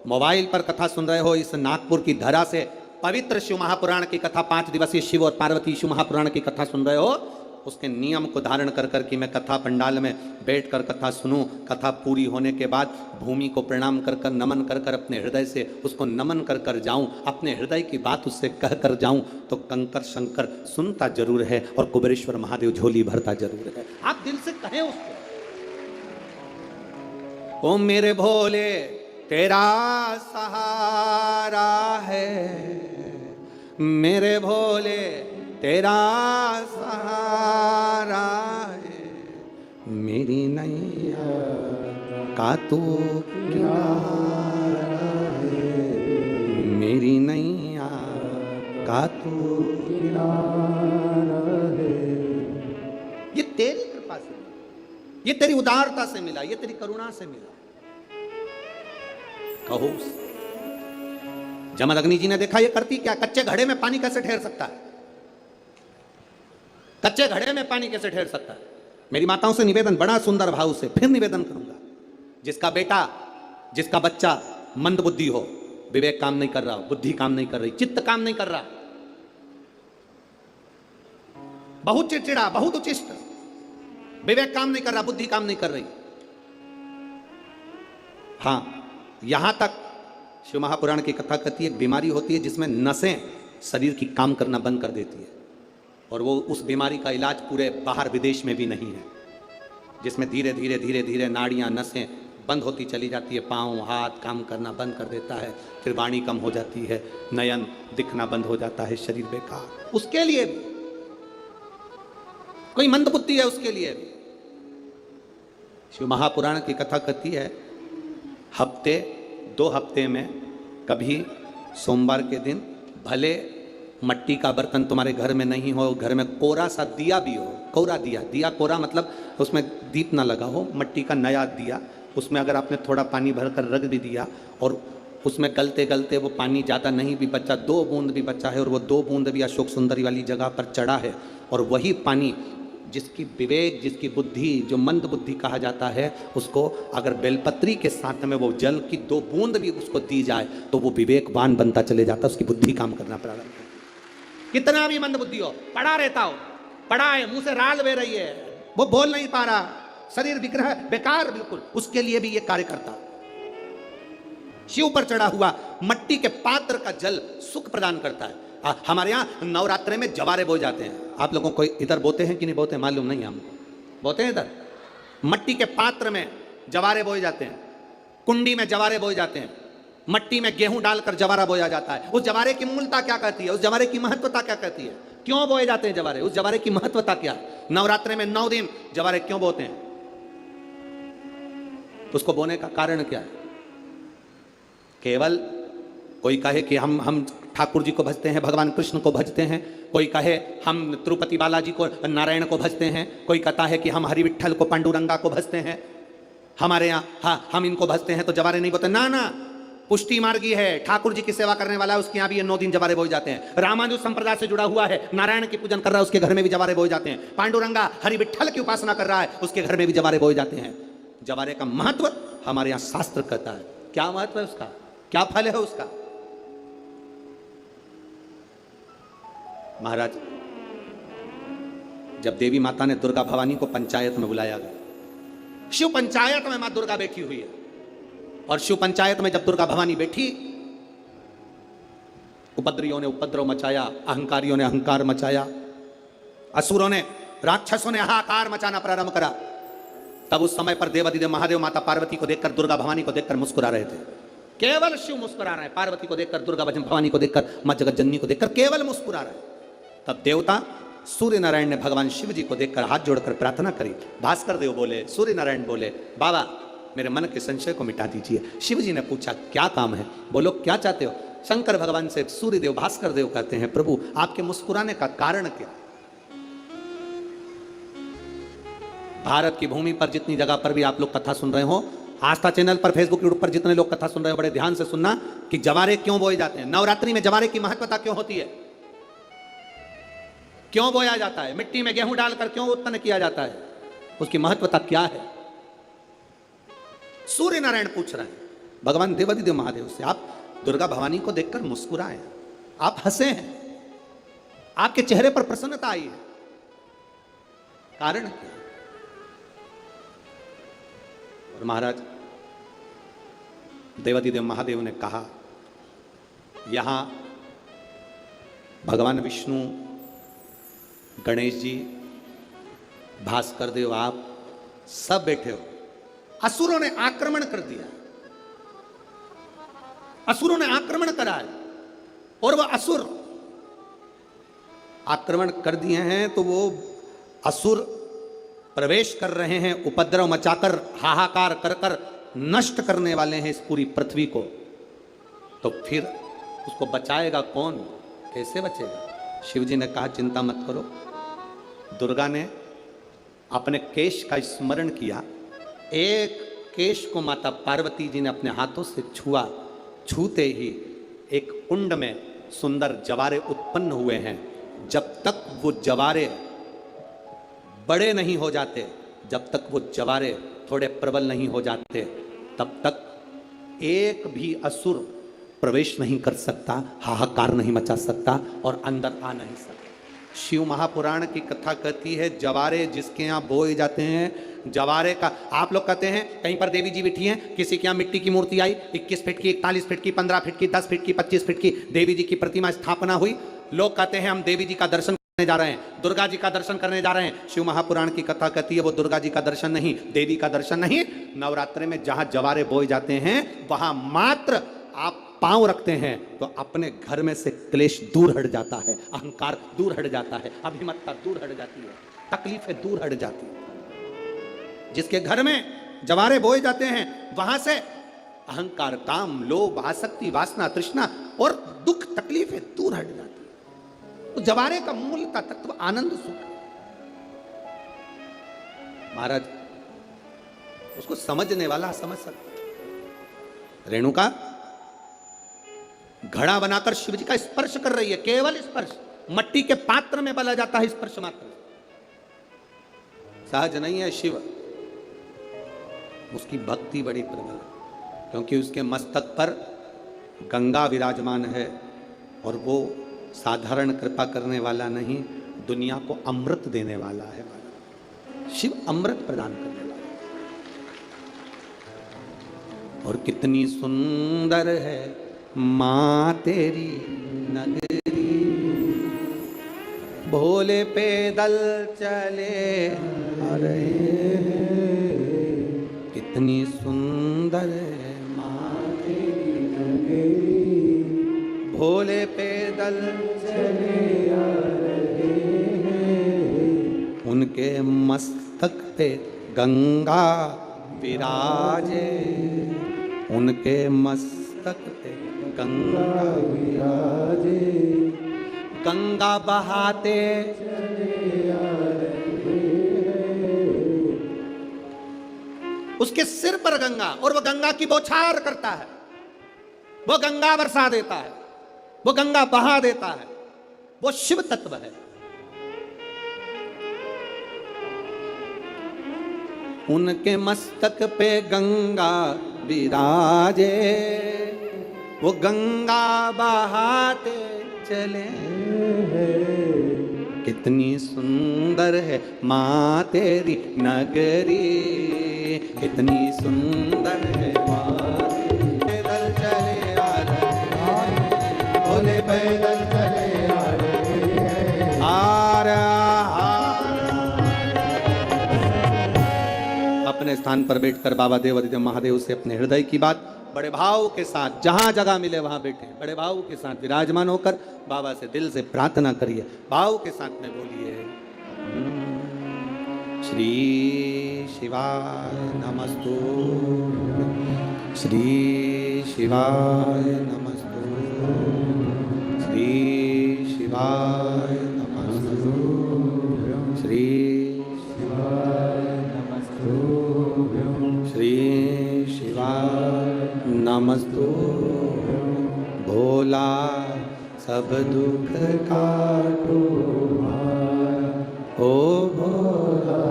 मोबाइल पर कथा सुन रहे हो, इस नागपुर की धरा से पवित्र शिव महापुराण की कथा, 5 दिवसीय शिव और पार्वती शिव महापुराण की कथा सुन रहे हो, उसके नियम को धारण कर कर कि मैं कथा पंडाल में बैठकर कथा सुनूं, कथा पूरी होने के बाद भूमि को प्रणाम कर कर, नमन कर कर, अपने हृदय से उसको नमन कर कर जाऊं, अपने हृदय की बात उससे कह कर जाऊं, तो कंकर शंकर सुनता जरूर है और कुबेरेश्वर महादेव झोली भरता जरूर है। आप दिल से कहें उसको, ओ मेरे भोले तेरा सहारा है, मेरे भोले तेरा सहारा है, मेरी नैया का तू किनारा है, मेरी नैया का तू किनारा है। ये तेरी कृपा से मिला, ये तेरी उदारता से मिला, ये तेरी करुणा से मिला। कहो, जमदग्नि जी ने देखा ये करती क्या, कच्चे घड़े में पानी कैसे ठहर सकता है, कच्चे घड़े में पानी कैसे ठहर सकता है। मेरी माताओं से निवेदन, बड़ा सुंदर भाव से फिर निवेदन करूंगा, जिसका बेटा, जिसका बच्चा मंद बुद्धि हो, विवेक काम नहीं कर रहा, बुद्धि काम नहीं कर रही, चित्त काम नहीं कर रहा, बहुत चिड़चिड़ा, बहुत उचिष्ट, विवेक काम नहीं कर रहा, बुद्धि काम नहीं कर रही, हां यहां तक शिव महापुराण की कथा कहती है, एक बीमारी होती है जिसमें नसें शरीर की काम करना बंद कर देती है। और वो उस बीमारी का इलाज पूरे बाहर विदेश में भी नहीं है, जिसमें धीरे धीरे धीरे धीरे नाड़ियाँ नसें बंद होती चली जाती है, पाँव हाथ काम करना बंद कर देता है, फिर वाणी कम हो जाती है, नयन दिखना बंद हो जाता है, शरीर बेकार। उसके लिए भी कोई मंदबुद्धि है, उसके लिए भी शिव महापुराण की कथा कहती है हफ्ते 2 हफ्ते में कभी सोमवार के दिन भले मट्टी का बर्तन तुम्हारे घर में नहीं हो, घर में कोरा सा दिया भी हो, कोरा दिया, दिया कोरा मतलब उसमें दीप ना लगा हो, मट्टी का नया दिया, उसमें अगर आपने थोड़ा पानी भरकर रख भी दिया और उसमें गलते गलते वो पानी ज़्यादा नहीं भी बचा, 2 बूंद भी बचा है और वो 2 बूंद भी अशोक सुंदरी वाली जगह पर चढ़ा है, और वही पानी जिसकी विवेक, जिसकी बुद्धि, जो मंद बुद्धि कहा जाता है, उसको अगर बेलपत्री के साथ में वो जल की 2 बूंद भी उसको दी जाए तो वो विवेकवान बनता चले जाता, उसकी बुद्धि काम करना प्रारंभ करती। कितना भी मंद बुद्धि हो, पड़ा रहता हो, पड़ा है, मुंह से राल बह रही है, वो बोल नहीं पा रहा, शरीर विग्रह बेकार बिल्कुल, उसके लिए भी ये कार्य करता। शिव पर चढ़ा हुआ मट्टी के पात्र का जल सुख प्रदान करता है। हमारे यहाँ नवरात्रे में जवारे बोए जाते हैं, आप लोगों को इधर बोते हैं कि नहीं बोते मालूम नहीं हमको, बोते हैं इधर, मट्टी के पात्र में जवारे बोए जाते हैं, कुंडी में जवारे बोए जाते हैं, मट्टी में गेहूं डालकर जवारा बोया जाता है। उस जवारे की मूलता क्या कहती है, उस जवारे की महत्वता क्या कहती है, क्यों बोए जाते हैं जवारे, उस जवारे की महत्वता क्या है, नवरात्रे में 9 दिन जवारे क्यों बोते हैं, उसको बोने का कारण क्या है। केवल कोई कहे कि हम ठाकुर जी को भजते हैं, भगवान कृष्ण को भजते हैं, कोई कहे हम तिरुपति बालाजी को, नारायण को भजते हैं, कोई कहता है कि हम हरि विट्ठल को, पांडुरंगा को भजते हैं, हमारे यहाँ हाँ हम इनको भजते हैं तो जवारे नहीं बोते। ना ना, पुष्टि मार्गी है, ठाकुर जी की सेवा करने वाला है, उसके यहाँ भी ये 9 दिन जवारे बोए जाते हैं। रामानुज संप्रदाय से जुड़ा हुआ है, नारायण की पूजन कर रहा है, उसके घर में भी जवारे बोए जाते हैं। पांडुरंगा हरि विट्ठल की उपासना कर रहा है, उसके घर में भी जवारे बोए जाते हैं। जवारे का महत्व हमारे यहाँ शास्त्र कहता है। क्या महत्व है उसका, क्या फल है उसका। महाराज, जब देवी माता ने दुर्गा भवानी को पंचायत में बुलाया गया, शिव पंचायत में मां दुर्गा बैठी हुई है, और शिव पंचायत में जब दुर्गा भवानी बैठी, उपद्रवियों ने उपद्रव मचाया, अहंकारियों ने अहंकार मचाया, असुरों ने, राक्षसों ने हाहाकार मचाना प्रारंभ करा। तब उस समय पर देवाधिदेव महादेव माता पार्वती को देखकर, दुर्गा भवानी को देखकर मुस्कुरा रहे थे। केवल शिव मुस्कुरा रहे हैं, पार्वती को देखकर, दुर्गा भवानी को देखकर, मां जगत जननी को देखकर केवल मुस्कुरा रहे। तब देवता सूर्य नारायण ने भगवान शिव जी को देखकर हाथ जोड़कर प्रार्थना करी। भास्कर देव बोले, सूर्य नारायण बोले, बाबा मेरे मन के संशय को मिटा दीजिए। शिव जी ने पूछा क्या काम है, बोलो क्या चाहते हो। शंकर भगवान से सूर्य देव, भास्कर देव कहते हैं, प्रभु आपके मुस्कुराने का कारण क्या। भारत की भूमि पर जितनी जगह पर भी आप लोग कथा सुन रहे हो, आस्था चैनल पर, फेसबुक यूट्यूब पर जितने लोग कथा सुन रहे हो, बड़े ध्यान से सुनना कि जवारे क्यों बोए जाते हैं। नवरात्रि में जवारे की महत्वता क्यों होती है, क्यों बोया जाता है, मिट्टी में गेहूं डालकर क्यों उत्पन्न किया जाता है, उसकी महत्वता क्या है। सूर्य नारायण पूछ रहे हैं भगवान देवाधिदेव महादेव से, आप दुर्गा भवानी को देखकर मुस्कुराए, आप हंसे हैं, आपके चेहरे पर प्रसन्नता आई है, कारण क्या। और महाराज देवाधिदेव महादेव ने कहा, यहां भगवान विष्णु, गणेश जी, भास्कर देव, आप सब बैठे हो। असुरों ने आक्रमण कर दिया, असुरों ने आक्रमण करा है, और वह असुर आक्रमण कर दिए हैं तो वो असुर प्रवेश कर रहे हैं, उपद्रव मचाकर, हाहाकार कर कर नष्ट करने वाले हैं इस पूरी पृथ्वी को। तो फिर उसको बचाएगा कौन, कैसे बचेगा। शिव जी ने कहा चिंता मत करो। दुर्गा ने अपने केश का स्मरण किया, एक केश को माता पार्वती जी ने अपने हाथों से छुआ, छूते ही एक कुंड में सुंदर जवारे उत्पन्न हुए हैं। जब तक वो जवारे बड़े नहीं हो जाते, जब तक वो जवारे थोड़े प्रबल नहीं हो जाते, तब तक एक भी असुर प्रवेश नहीं कर सकता, हाहाकार नहीं मचा सकता और अंदर आ नहीं सकता। शिव महापुराण की कथा कहती है, जवारे जिसके यहाँ बोए जाते हैं, जवारे का, आप लोग कहते हैं कहीं पर देवी जी बैठी हैं, किसी के यहाँ मिट्टी की मूर्ति आई, 21 फीट की, 41 फीट की, 15 फीट की, 10 फीट की, 25 फीट की देवी जी की प्रतिमा स्थापना हुई, लोग कहते हैं हम देवी जी का दर्शन जा रहे हैं, दुर्गा जी का दर्शन करने जा रहे हैं। शिव महापुराण की कथा कहती है वो दुर्गा जी का दर्शन नहीं, देवी का दर्शन नहीं, नवरात्रि में जहां जवारे बोए जाते हैं वहां मात्र आप पांव रखते हैं तो अपने घर में से क्लेश दूर हट जाता है, अहंकार दूर हट जाता है, अभिमतता दूर हट जाती है, तकलीफें दूर हट जाती है। जिसके घर में जवारे बोए जाते हैं वहां से अहंकार, काम, लोभ, आसक्ति, वासना, तृष्णा और दुख तकलीफें दूर हट जाती है। तो जवारे का मूल का तत्व आनंद सुख है। महाराज उसको समझने वाला समझ सकता। रेणुका घड़ा बनाकर शिव जी का स्पर्श कर रही है, केवल स्पर्श, मट्टी के पात्र में बला जाता है स्पर्श मात्र, सहज नहीं है शिव। उसकी भक्ति बड़ी प्रबल है क्योंकि उसके मस्तक पर गंगा विराजमान है और वो साधारण कृपा करने वाला नहीं, दुनिया को अमृत देने वाला है। शिव अमृत प्रदान करने वाला है। और कितनी सुंदर है मां तेरी नगरी, भोले पैदल चले आ रहे हैं। कितनी सुंदर है मां तेरी नगरी, भोले पैदल चले आ रहे हैं। उनके मस्तक पे गंगा विराजे, उनके मस्तक पे गंगा विराजे, गंगा बहाते चले आ रहे हैं। उसके सिर पर गंगा, और वो गंगा की बौछार करता है, वो गंगा बरसा देता है, वो गंगा बहा देता है, वो शिव तत्व है। उनके मस्तक पे गंगा विराजे, वो गंगा बहाते चले। कितनी सुंदर है मां तेरी नगरी, कितनी सुंदर है मां तेरी। पैदल चले आ रहे हैं, भोले पैदल चले आ रहे हैं। अपने स्थान पर बैठकर बाबा देवादिदेव महादेव से अपने हृदय की बात बड़े भाव के साथ, जहां जगह मिले वहां बैठे, बड़े भाव के साथ विराजमान होकर बाबा से दिल से प्रार्थना करिए, भाव के साथ में बोलिए। श्री शिवाय नमस्तु, श्री शिवाय नमस्तु, श्री शिवाय नमस्तु, श्री शिवाय नमस्तु, श्री शिवाय नमस्तु। भोला सब दुख काटो भाया, ओ भोला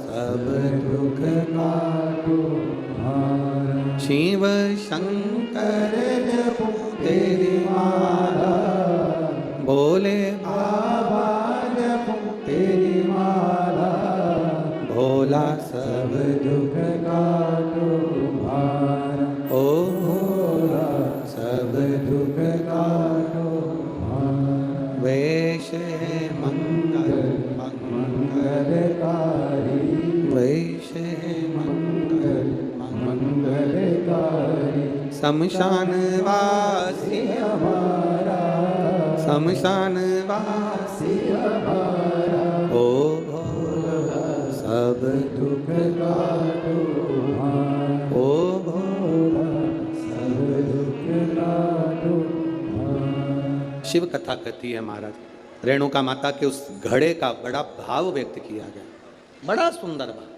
सब दुख काटो भाया। शिव शंकर जपो तेरी माला, भोले बाबा जपो तेरी माला। भोला सब दुख काटो भाया, ओ भोला सब दुख काटो भाया। वैश है मंगल मंगलकारी, वैश है मंगल मंगलकारी। शमशान वासी हमारा, शमशान वासी हमारा। ओ भोला सब दुख काटो भाया, ओ भोला सब दुख काटो भाया। शिव कथा कहती है महाराज, रेणुका माता के उस घड़े का बड़ा भाव व्यक्त किया गया, बड़ा सुंदर भाव।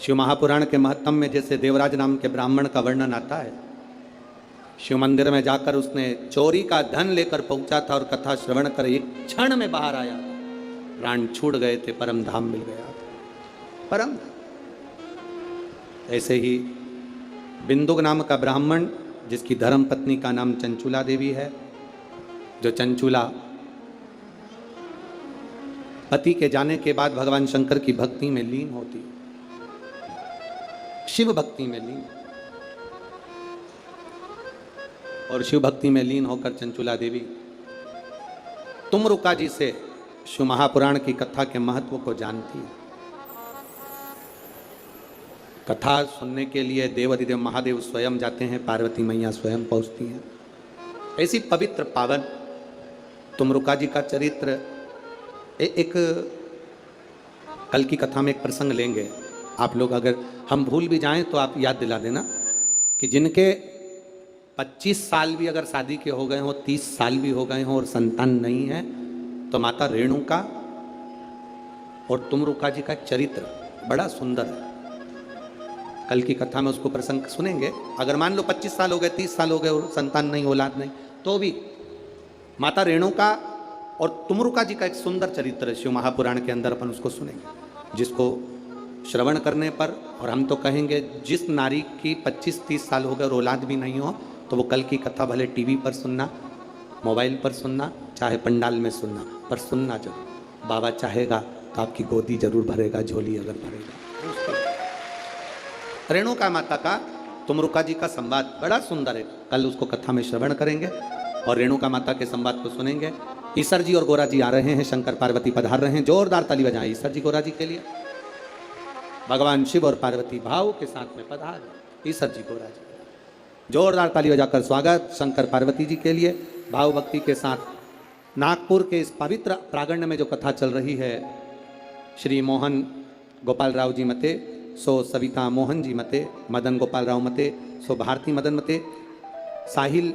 शिव महापुराण के महत्तम में जैसे देवराज नाम के ब्राह्मण का वर्णन आता है, शिव मंदिर में जाकर उसने चोरी का धन लेकर पहुंचा था और कथा श्रवण कर एक क्षण में बाहर आया, प्राण छूट गए थे, परम धाम मिल गया, परम। ऐसे ही बिंदुक नाम का ब्राह्मण जिसकी धर्म पत्नी का नाम चंचूला देवी है, जो चंचूला पति के जाने के बाद भगवान शंकर की भक्ति में लीन होती, शिव भक्ति में लीन, और शिव भक्ति में लीन होकर चंचूला देवी तुमरुका जी से शिव महापुराण की कथा के महत्व को जानती है। कथा सुनने के लिए देवाधिदेव महादेव स्वयं जाते हैं, पार्वती मैया स्वयं पहुंचती हैं। ऐसी पवित्र पावन तुमरुका जी का चरित्र एक कल की कथा में एक प्रसंग लेंगे आप लोग। अगर हम भूल भी जाएं तो आप याद दिला देना कि जिनके 25 साल भी अगर शादी के हो गए हों, 30 साल भी हो गए हों और संतान नहीं है, तो माता रेणुका और तुमरुका जी का चरित्र बड़ा सुंदर है। कल की कथा में उसको प्रसंग सुनेंगे। अगर मान लो 25 साल हो गए, 30 साल हो गए और संतान नहीं, औलाद नहीं, तो भी माता रेणुका और तुमरुका जी का एक सुंदर चरित्र शिव महापुराण के अंदर अपन उसको सुनेंगे, जिसको श्रवण करने पर, और हम तो कहेंगे जिस नारी की 25-30 साल हो गए और औलाद भी नहीं हो, तो वो कल की कथा भले टीवी पर सुनना, मोबाइल पर सुनना, चाहे पंडाल में सुनना, पर सुनना जरूर। बाबा चाहेगा तो आपकी गोदी जरूर भरेगा, झोली अगर भरेगा। रेणुका माता का तुमरुका जी का संवाद बड़ा सुंदर है, कल उसको कथा में श्रवण करेंगे और रेणुका माता के संवाद को सुनेंगे। ईसर जी और गोरा जी आ रहे हैं, शंकर पार्वती पधार रहे हैं। जोरदार ताली बजाएं ईसर जी गोरा जी के लिए। भगवान शिव और पार्वती भाव के साथ में पधार, ईसर जी गोरा जी। जोरदार ताली बजाकर स्वागत शंकर पार्वती जी के लिए भाव भक्ति के साथ। नागपुर के इस पवित्र प्रांगण में जो कथा चल रही है, श्री मोहन गोपाल राव जी मते, सो सविता मोहन जी मते, मदन गोपाल राव मते, सो भारती मदन मते, साहिल